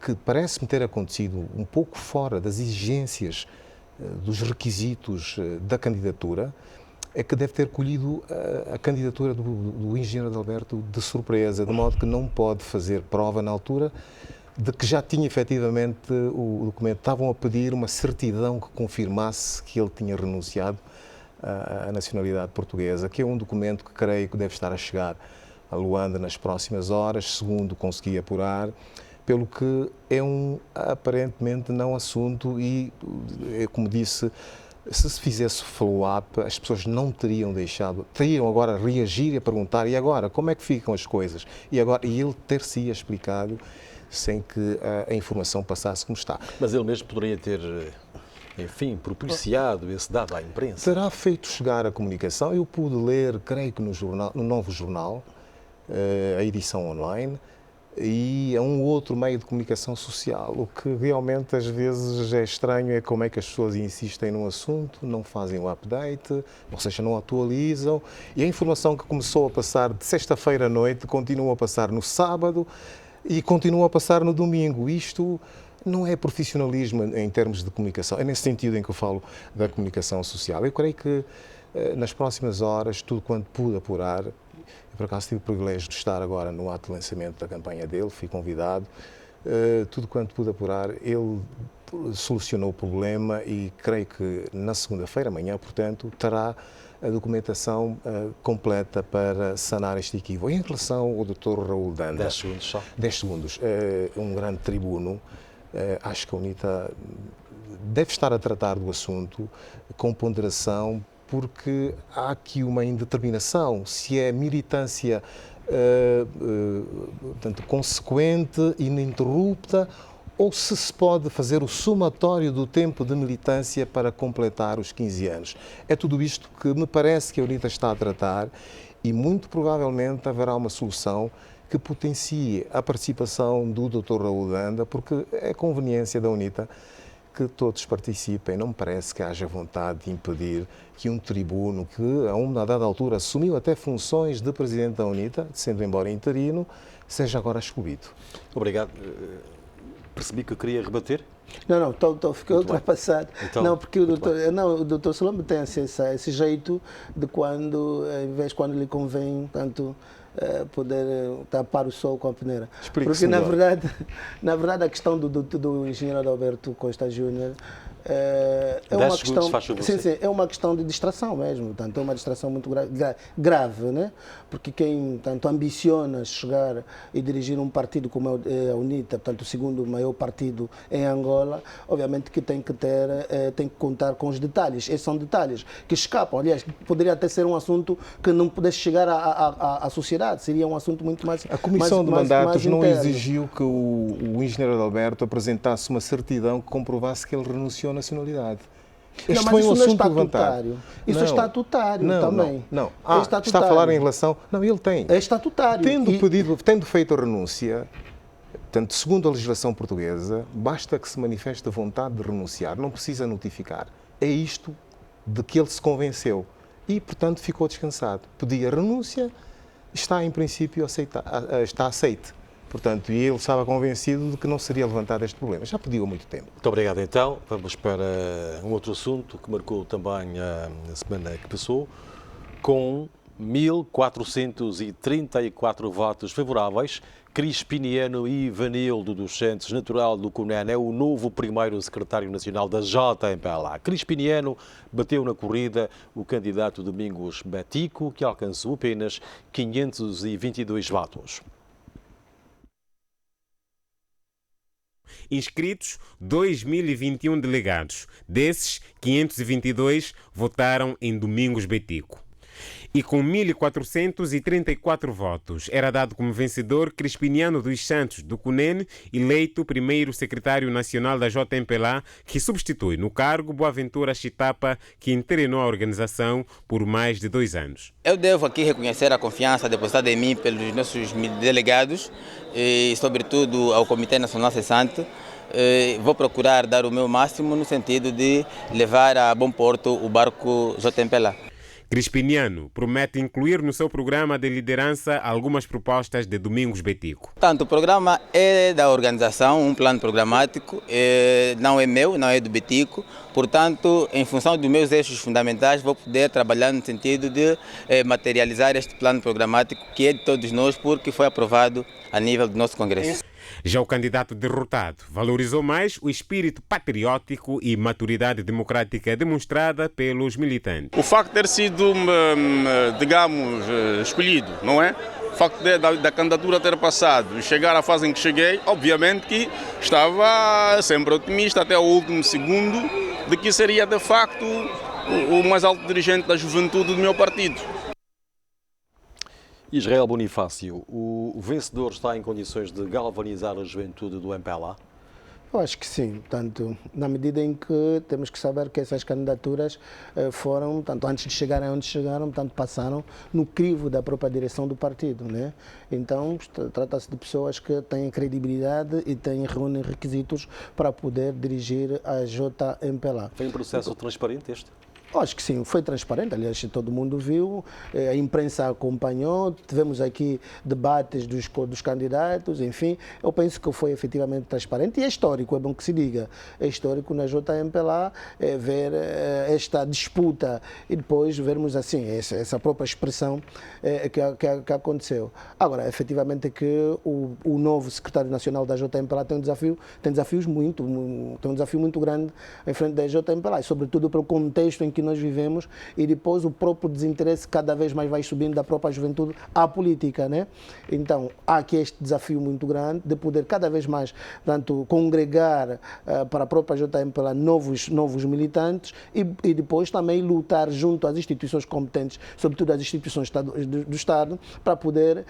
[SPEAKER 3] que parece-me ter acontecido um pouco fora das exigências, dos requisitos da candidatura, é que deve ter colhido a candidatura do engenheiro Adalberto de surpresa, de modo que não pode fazer prova na altura de que já tinha efetivamente o documento. Estavam a pedir uma certidão que confirmasse que ele tinha renunciado à nacionalidade portuguesa, que é um documento que creio que deve estar a chegar a Luanda nas próximas horas, segundo consegui apurar, pelo que é aparentemente não assunto e, como disse, se fizesse follow-up, as pessoas não teriam agora a reagir e a perguntar, e agora, como é que ficam as coisas? E ele ter-se explicado sem que a informação passasse como está.
[SPEAKER 1] Mas ele mesmo poderia ter, enfim, propiciado esse dado à imprensa.
[SPEAKER 3] Terá feito chegar a comunicação, eu pude ler, creio que no Novo Jornal, a edição online, e a um outro meio de comunicação social. O que realmente às vezes é estranho é como é que as pessoas insistem num assunto, não fazem o update, ou seja, não atualizam, e a informação que começou a passar de sexta-feira à noite continua a passar no sábado e continua a passar no domingo. Isto não é profissionalismo em termos de comunicação, é nesse sentido em que eu falo da comunicação social. Eu creio que nas próximas horas, tudo quanto pude apurar, por acaso tive o privilégio de estar agora no ato de lançamento da campanha dele, fui convidado, tudo quanto pude apurar, ele solucionou o problema e creio que na segunda-feira, amanhã, portanto, terá a documentação completa para sanar este equívoco. Em relação ao Dr. Raul Danda...
[SPEAKER 1] 10 segundos só.
[SPEAKER 3] 10 segundos. Um grande tribuno. Acho que a UNITA deve estar a tratar do assunto com ponderação, porque há aqui uma indeterminação se é militância portanto, consequente, ininterrupta, ou se pode fazer o somatório do tempo de militância para completar os 15 anos. É tudo isto que me parece que a UNITA está a tratar e muito provavelmente haverá uma solução que potencie a participação do Dr. Raul Danda, porque é conveniência da UNITA que todos participem. Não me parece que haja vontade de impedir que um tribuno que, a uma dada altura, assumiu até funções de presidente da UNITA, sendo embora interino, seja agora excluído.
[SPEAKER 1] Obrigado. Percebi que queria rebater.
[SPEAKER 4] Não, fiquei ultrapassado.
[SPEAKER 1] Então,
[SPEAKER 4] não, porque o doutor Salomé tem esse jeito de quando, em vez quando lhe convém, tanto poder tapar o sol com a peneira.
[SPEAKER 3] Explique-se
[SPEAKER 4] Porque
[SPEAKER 3] melhor.
[SPEAKER 4] na verdade a questão do engenheiro Adalberto Costa Júnior é uma questão, sim, é uma questão de distração mesmo, portanto, é uma distração muito grave, né? Porque quem tanto ambiciona chegar e dirigir um partido como é a UNITA, portanto, o segundo maior partido em Angola, obviamente que tem que contar com os detalhes. Esses são detalhes que escapam. Aliás, poderia até ser um assunto que não pudesse chegar à sociedade, seria um assunto muito mais.
[SPEAKER 3] A Comissão de Mandatos não
[SPEAKER 4] interno.
[SPEAKER 3] exigiu que o engenheiro Adalberto apresentasse uma certidão que comprovasse que ele renunciou à nacionalidade.
[SPEAKER 4] Este foi um assunto levantado. Isso é estatutário também.
[SPEAKER 3] Não.
[SPEAKER 4] É estatutário.
[SPEAKER 3] Está a falar em relação... Não, ele tem.
[SPEAKER 4] É estatutário.
[SPEAKER 3] Tendo feito a renúncia, portanto, segundo a legislação portuguesa, basta que se manifeste a vontade de renunciar, não precisa notificar. É isto de que ele se convenceu. E, portanto, ficou descansado. Pedia renúncia, está, em princípio, está aceite. Portanto, e ele estava convencido de que não seria levantado este problema. Já pediu há muito tempo.
[SPEAKER 1] Muito obrigado, então. Vamos para um outro assunto que marcou também a semana que passou, com 1.434 votos favoráveis. Crispiniano Ivanildo dos Santos, natural do Cunene, é o novo primeiro secretário nacional da JMPLA. Crispiniano bateu na corrida o candidato Domingos Betico, que alcançou apenas 522 votos.
[SPEAKER 7] Inscritos 2.021 delegados. Desses, 522 votaram em Domingos Betico. e com 1.434 votos. Era dado como vencedor Crispiniano dos Santos, do CUNEN, eleito primeiro secretário nacional da JMPLA, que substitui no cargo Boaventura Chitapa, que internou a organização por mais de 2 anos.
[SPEAKER 8] Eu devo aqui reconhecer a confiança depositada em mim pelos nossos delegados e, sobretudo, ao Comitê Nacional Cessante. Vou procurar dar o meu máximo no sentido de levar a bom porto o barco JMPLA.
[SPEAKER 7] Crispiniano promete incluir no seu programa de liderança algumas propostas de Domingos Betico.
[SPEAKER 8] Portanto, o programa é da organização, um plano programático, não é meu, não é do Betico. Portanto, em função dos meus eixos fundamentais, vou poder trabalhar no sentido de materializar este plano programático que é de todos nós, porque foi aprovado a nível do nosso Congresso.
[SPEAKER 7] Já o candidato derrotado valorizou mais o espírito patriótico e maturidade democrática demonstrada pelos militantes.
[SPEAKER 9] O facto de ter sido, digamos, escolhido, não é? O facto da candidatura ter passado e chegar à fase em que cheguei, obviamente que estava sempre otimista até o último segundo de que seria de facto o mais alto dirigente da juventude do meu partido.
[SPEAKER 1] Israel Bonifácio, o vencedor está em condições de galvanizar a juventude do MPLA?
[SPEAKER 4] Eu acho que sim, tanto na medida em que temos que saber que essas candidaturas foram, tanto antes de chegarem onde chegaram, tanto passaram no crivo da própria direção do partido, né? Então, trata-se de pessoas que têm credibilidade e reúnem requisitos para poder dirigir a JMPLA.
[SPEAKER 1] Foi um processo transparente este?
[SPEAKER 4] Acho que sim, foi transparente, aliás, todo mundo viu, a imprensa acompanhou, tivemos aqui debates dos candidatos, enfim, eu penso que foi efetivamente transparente e é histórico, é bom que se diga, é histórico na JMPLA ver esta disputa e depois vermos assim, essa própria expressão que aconteceu. Agora, efetivamente que o novo secretário nacional da JMPLA tem um desafio muito grande em frente da JMPLA, e sobretudo pelo contexto em que nós vivemos e depois o próprio desinteresse cada vez mais vai subindo da própria juventude à política, né? Então, há aqui este desafio muito grande de poder cada vez mais, tanto congregar para a própria JMPLA novos militantes e depois também lutar junto às instituições competentes, sobretudo as instituições do Estado, para poder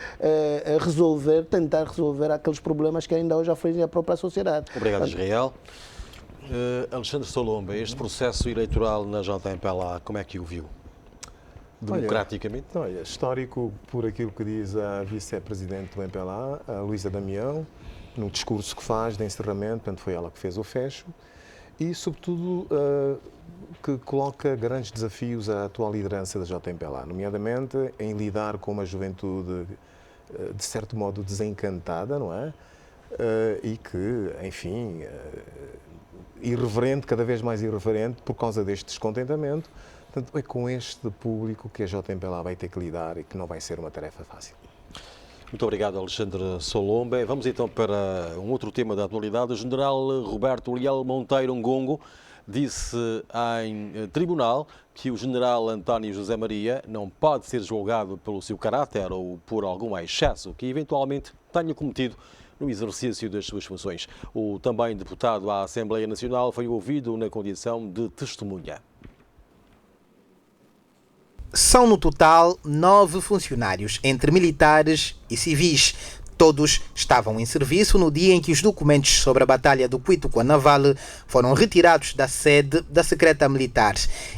[SPEAKER 4] tentar resolver aqueles problemas que ainda hoje afligem a própria sociedade.
[SPEAKER 1] Obrigado, Israel. Alexandre Solomba, este processo eleitoral na JMPLA, como é que o viu? Democraticamente?
[SPEAKER 3] Olha, histórico por aquilo que diz a vice-presidente do MPLA, a Luísa Damião, no discurso que faz de encerramento, portanto foi ela que fez o fecho, e sobretudo que coloca grandes desafios à atual liderança da JMPLA, nomeadamente em lidar com uma juventude de certo modo desencantada, não é? E que, enfim, irreverente, cada vez mais irreverente, por causa deste descontentamento. Portanto, é com este público que a JMPLA vai ter que lidar e que não vai ser uma tarefa fácil.
[SPEAKER 1] Muito obrigado, Alexandre Solomba. Vamos então para um outro tema da atualidade. O general Roberto Leal Monteiro Ngongo disse em tribunal que o general António José Maria não pode ser julgado pelo seu caráter ou por algum excesso que eventualmente tenha cometido no exercício das suas funções. O também deputado à Assembleia Nacional foi ouvido na condição de testemunha.
[SPEAKER 10] São no total 9 funcionários, entre militares e civis. Todos estavam em serviço no dia em que os documentos sobre a Batalha do Cuituco-Naval foram retirados da sede da Secreta Militar.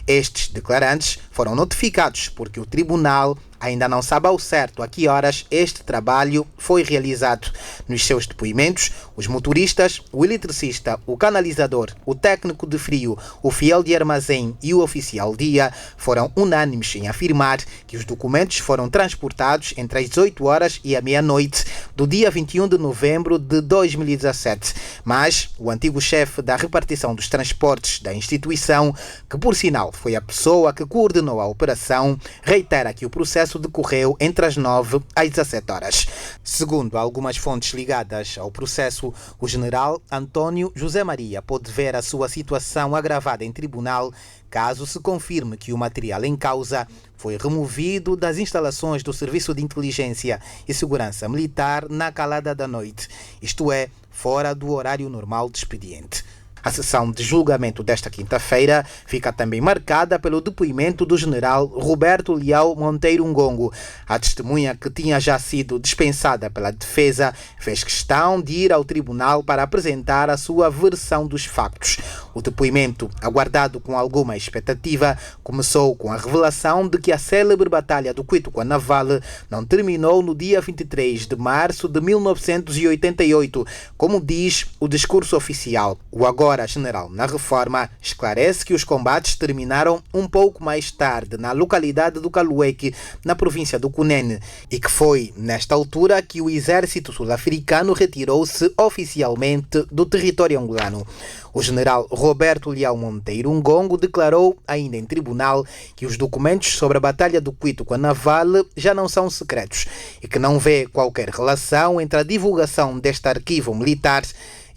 [SPEAKER 10] Estes declarantes foram notificados porque o tribunal ainda não sabe ao certo a que horas este trabalho foi realizado. Nos seus depoimentos, os motoristas, o eletricista, o canalizador, o técnico de frio, o fiel de armazém e o oficial dia foram unânimes em afirmar que os documentos foram transportados entre as 18 horas e a meia-noite do dia 21 de novembro de 2017. Mas o antigo chefe da repartição dos transportes da instituição, que por sinal foi a pessoa que coordenou a operação, reitera que o processo decorreu entre as 9 às 17 horas. Segundo algumas fontes ligadas ao processo, o general António José Maria pode ver a sua situação agravada em tribunal caso se confirme que o material em causa foi removido das instalações do Serviço de Inteligência e Segurança Militar na calada da noite, isto é, fora do horário normal de expediente. A sessão de julgamento desta quinta-feira fica também marcada pelo depoimento do general Roberto Leal Monteiro Ngongo. A testemunha, que tinha já sido dispensada pela defesa, fez questão de ir ao tribunal para apresentar a sua versão dos factos. O depoimento, aguardado com alguma expectativa, começou com a revelação de que a célebre batalha do Cuituquanaval não terminou no dia 23 de março de 1988, como diz o discurso oficial. O agora general na reforma esclarece que os combates terminaram um pouco mais tarde na localidade do Calueque, na província do Cunene, e que foi nesta altura que o exército sul-africano retirou-se oficialmente do território angolano. O general Roberto Leal Monteiro Ngongo declarou ainda em tribunal que os documentos sobre a Batalha do Cuituquanaval já não são secretos e que não vê qualquer relação entre a divulgação deste arquivo militar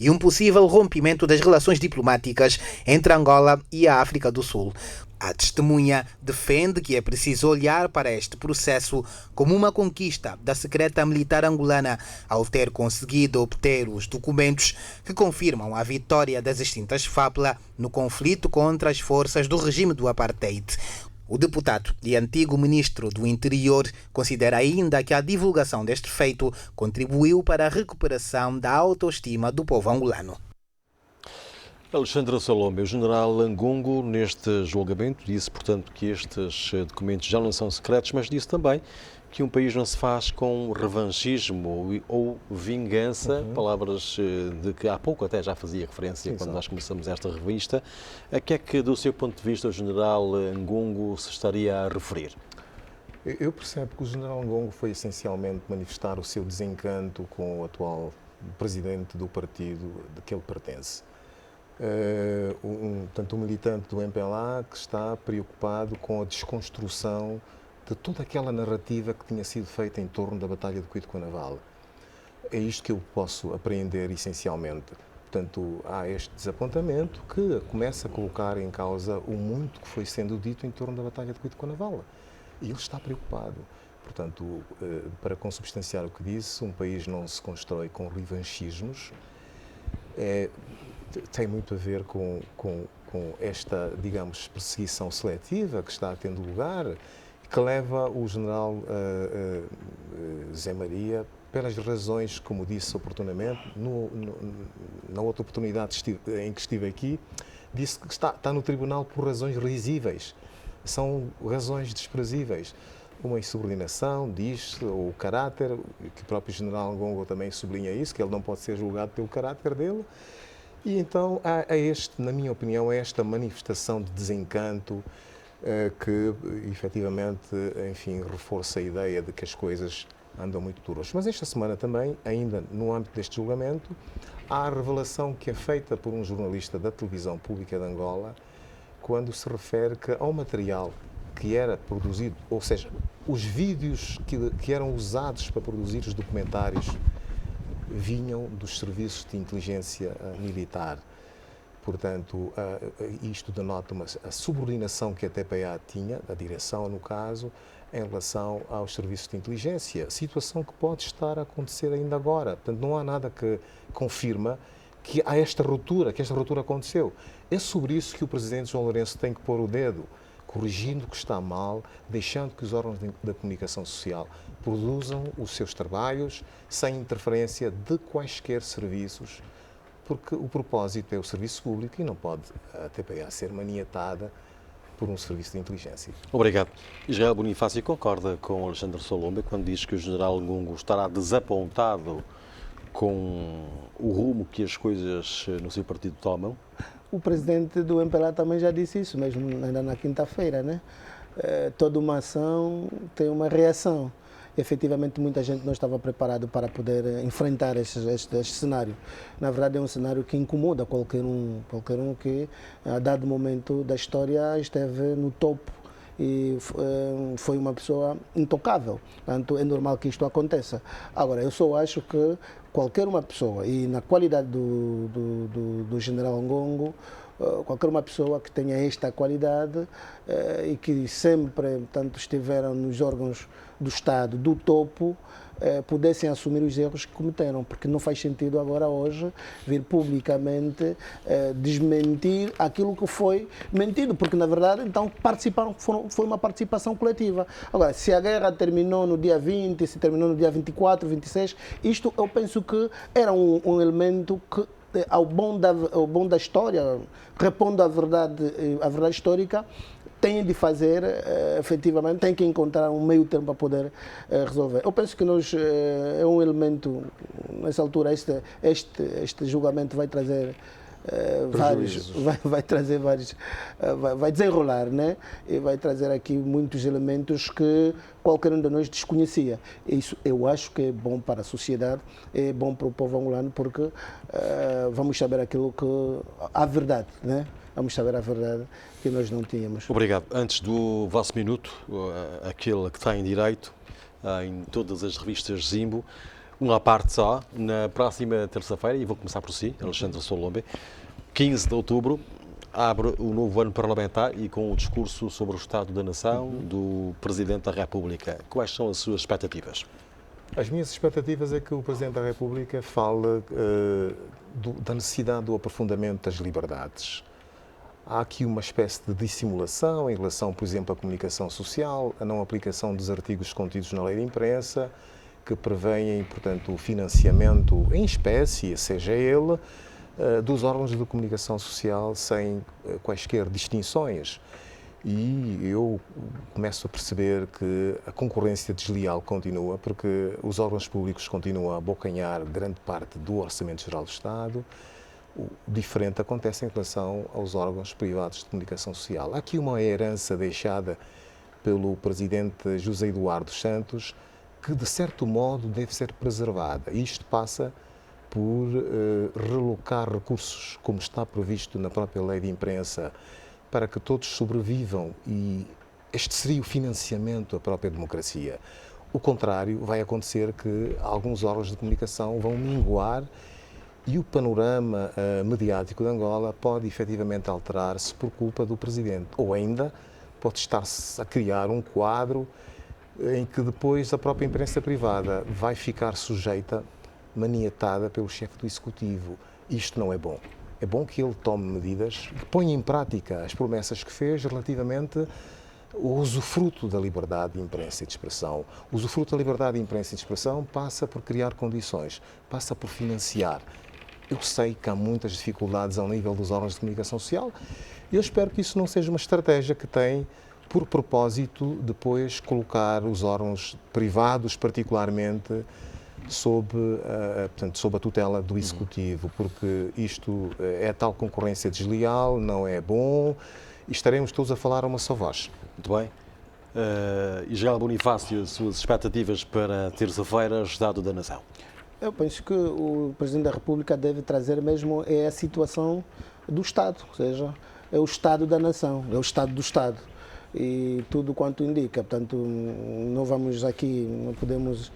[SPEAKER 10] e um possível rompimento das relações diplomáticas entre Angola e a África do Sul. A testemunha defende que é preciso olhar para este processo como uma conquista da secreta militar angolana ao ter conseguido obter os documentos que confirmam a vitória das extintas FAPLA no conflito contra as forças do regime do Apartheid. O deputado e antigo ministro do Interior considera ainda que a divulgação deste feito contribuiu para a recuperação da autoestima do povo angolano.
[SPEAKER 1] Alexandra Salome, o general Ngongo, neste julgamento, disse, portanto, que estes documentos já não são secretos, mas disse também que um país não se faz com revanchismo ou vingança, palavras de que há pouco até já fazia referência quando nós começamos esta revista. A que é que, do seu ponto de vista, o general Ngongo se estaria a referir?
[SPEAKER 3] Eu percebo que o general Ngongo foi essencialmente manifestar o seu desencanto com o atual presidente do partido de que ele pertence. Tanto um militante do MPLA que está preocupado com a desconstrução de toda aquela narrativa que tinha sido feita em torno da Batalha do Cuituquanaval. É isto que eu posso apreender essencialmente. Portanto, há este desapontamento que começa a colocar em causa o muito que foi sendo dito em torno da Batalha do Cuituquanaval. E ele está preocupado. Portanto, para consubstanciar o que disse, um país não se constrói com revanchismos. Tem muito a ver com esta, digamos, perseguição seletiva que está tendo lugar, que leva o general Zé Maria, pelas razões, como disse oportunamente, na outra oportunidade em que estive aqui, disse que está no tribunal por razões risíveis. São razões desprezíveis. Uma insubordinação, diz, ou o caráter, que o próprio general Ngongo também sublinha isso, que ele não pode ser julgado pelo caráter dele. E então há na minha opinião, esta manifestação de desencanto que efetivamente, enfim, reforça a ideia de que as coisas andam muito duras. Mas esta semana também, ainda no âmbito deste julgamento, há a revelação que é feita por um jornalista da televisão pública de Angola, quando se refere que ao material que era produzido, ou seja, os vídeos que eram usados para produzir os documentários vinham dos serviços de inteligência militar. Portanto, isto denota a subordinação que a TPA tinha, a direção no caso, em relação aos serviços de inteligência, situação que pode estar a acontecer ainda agora. Portanto, não há nada que confirma que há esta ruptura, que esta ruptura aconteceu. É sobre isso que o Presidente João Lourenço tem que pôr o dedo, corrigindo o que está mal, deixando que os órgãos da comunicação social produzam os seus trabalhos sem interferência de quaisquer serviços, porque o propósito é o serviço público e não pode a TPA ser maniatada por um serviço de inteligência.
[SPEAKER 1] Obrigado. Israel Bonifácio concorda com Alexandre Salome quando diz que o general Ngongo estará desapontado com o rumo que as coisas no seu partido tomam?
[SPEAKER 4] O presidente do MPLA também já disse isso, mesmo ainda na quinta-feira, né? Toda uma ação tem uma reação. Efetivamente, muita gente não estava preparado para poder enfrentar este cenário. Na verdade, é um cenário que incomoda qualquer um que, a dado momento da história, esteve no topo e foi uma pessoa intocável. Portanto, é normal que isto aconteça. Agora, eu só acho que qualquer uma pessoa, e na qualidade do general Ngongo, qualquer uma pessoa que tenha esta qualidade e que sempre, portanto, estiveram nos órgãos do Estado, do topo, pudessem assumir os erros que cometeram, porque não faz sentido agora hoje vir publicamente desmentir aquilo que foi mentido, porque na verdade então participaram, foi uma participação coletiva. Agora, se a guerra terminou no dia 20, se terminou no dia 24, 26, isto eu penso que era um elemento que ao bom da história, repondo à verdade histórica, tem de fazer, efetivamente, tem que encontrar um meio termo para poder resolver. Eu penso que nós, é um elemento, nessa altura, este julgamento vai trazer vários, vai trazer vários, vai desenrolar, né? E vai trazer aqui muitos elementos que qualquer um de nós desconhecia. Isso eu acho que é bom para a sociedade, é bom para o povo angolano, porque vamos saber aquilo que, a verdade, né? Vamos saber a verdade que nós não tínhamos.
[SPEAKER 1] Obrigado. Antes do vosso minuto, aquele que tem direito em todas as revistas Zimbo, uma parte só, na próxima terça-feira, e vou começar por si, Alexandre Solombe, 15 de outubro, abre o novo ano parlamentar e com o discurso sobre o Estado da Nação do Presidente da República. Quais são as suas expectativas?
[SPEAKER 3] As minhas expectativas é que o Presidente da República fale da necessidade do aprofundamento das liberdades. Há aqui uma espécie de dissimulação em relação, por exemplo, à comunicação social, a não aplicação dos artigos contidos na lei de imprensa, que prevêem, portanto, o financiamento em espécie, seja ele, dos órgãos de comunicação social sem quaisquer distinções. E eu começo a perceber que a concorrência desleal continua, porque os órgãos públicos continuam a abocanhar grande parte do Orçamento Geral do Estado. O diferente acontece em relação aos órgãos privados de comunicação social. Há aqui uma herança deixada pelo Presidente José Eduardo Santos, que de certo modo deve ser preservada. Isto passa por relocar recursos, como está previsto na própria lei de imprensa, para que todos sobrevivam, e este seria o financiamento da própria democracia. O contrário vai acontecer, que alguns órgãos de comunicação vão minguar e o panorama mediático de Angola pode efetivamente alterar-se por culpa do Presidente. Ou ainda pode estar-se a criar um quadro em que depois a própria imprensa privada vai ficar sujeita, maniatada pelo chefe do Executivo. Isto não é bom. É bom que ele tome medidas, que ponha em prática as promessas que fez relativamente ao usufruto da liberdade de imprensa e de expressão. O usufruto da liberdade de imprensa e de expressão passa por criar condições, passa por financiar. Eu sei que há muitas dificuldades ao nível dos órgãos de comunicação social e eu espero que isso não seja uma estratégia que tem por propósito depois colocar os órgãos privados, particularmente, sob a tutela do Executivo, porque isto é tal concorrência desleal, não é bom, e estaremos todos a falar a uma só voz.
[SPEAKER 1] Muito bem. Israel Bonifácio, as suas expectativas para terça-feira, Estado da Nação?
[SPEAKER 4] Eu penso que o Presidente da República deve trazer mesmo a situação do Estado, ou seja, é o Estado da Nação, é o Estado do Estado. E tudo quanto indica. Portanto, não vamos aqui, não podemos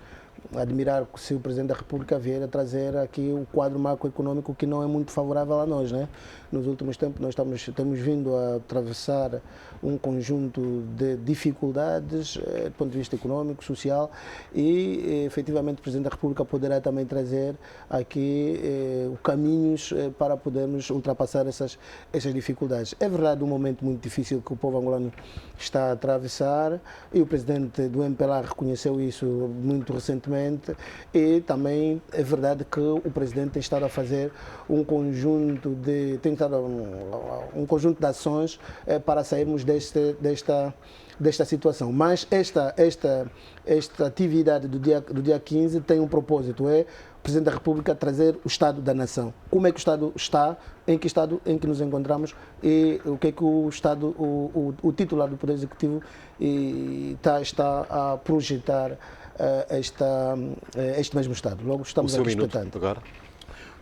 [SPEAKER 4] admirar se o Presidente da República vier a trazer aqui o quadro macroeconômico que não é muito favorável a nós, né? Nos últimos tempos nós temos vindo a atravessar um conjunto de dificuldades do ponto de vista econômico, social e efetivamente o Presidente da República poderá também trazer aqui caminhos para podermos ultrapassar essas dificuldades. É verdade um momento muito difícil que o povo angolano está a atravessar e o Presidente do MPLA reconheceu isso muito recentemente e também é verdade que o Presidente tem estado a fazer um conjunto de ações para sairmos desta situação. Mas esta atividade do dia 15 tem um propósito, é o Presidente da República trazer o Estado da Nação. Como é que o Estado está, em que estado em que nos encontramos e o que é que o Estado, o titular do Poder Executivo está a projetar este mesmo Estado. Logo estamos aqui expectantes.
[SPEAKER 1] Agora.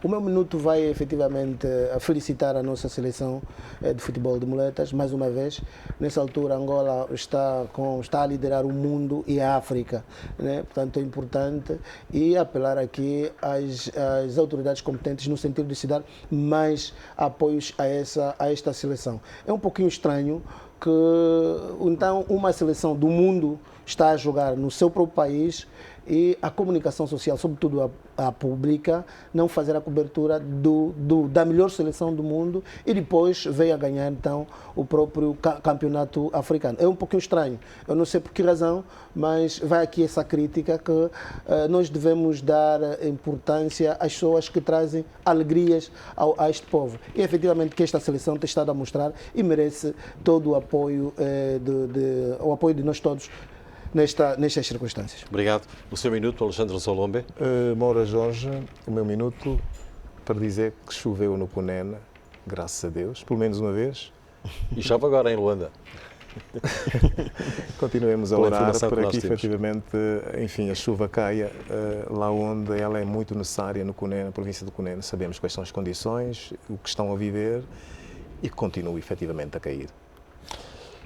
[SPEAKER 4] O meu minuto vai efetivamente a felicitar a nossa seleção de futebol de muletas, mais uma vez. Nessa altura, Angola está a liderar o mundo e a África, né? Portanto, é importante e apelar aqui às autoridades competentes no sentido de se dar mais apoios a esta seleção. É um pouquinho estranho que então uma seleção do mundo está a jogar no seu próprio país e a comunicação social, sobretudo a pública, não fazer a cobertura da melhor seleção do mundo e depois veio a ganhar então o próprio campeonato africano. É um pouquinho estranho, eu não sei por que razão, mas vai aqui essa crítica que nós devemos dar importância às pessoas que trazem alegrias a este povo. E efetivamente que esta seleção tem estado a mostrar e merece todo o apoio, o apoio de nós todos nestas circunstâncias.
[SPEAKER 1] Obrigado. O seu minuto, Alexandre Solombe.
[SPEAKER 3] Moura Jorge, o meu minuto para dizer que choveu no Cunene, graças a Deus, pelo menos uma vez.
[SPEAKER 1] E chove agora em Luanda.
[SPEAKER 3] Continuemos a
[SPEAKER 1] Pela
[SPEAKER 3] orar
[SPEAKER 1] informação
[SPEAKER 3] para
[SPEAKER 1] que
[SPEAKER 3] que
[SPEAKER 1] nós temos.
[SPEAKER 3] efetivamente, enfim, a chuva caia lá onde ela é muito necessária, no Cunene, na província do Cunene. Sabemos quais são as condições, o que estão a viver e que continue efetivamente a cair.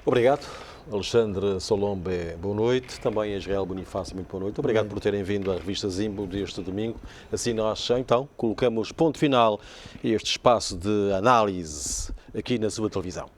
[SPEAKER 1] Obrigado. Alexandre Solombe, boa noite. Também a Israel Bonifácio, muito boa noite. Obrigado por terem vindo à revista Zimbo deste domingo. Assim nós, então, colocamos ponto final a este espaço de análise aqui na sua televisão.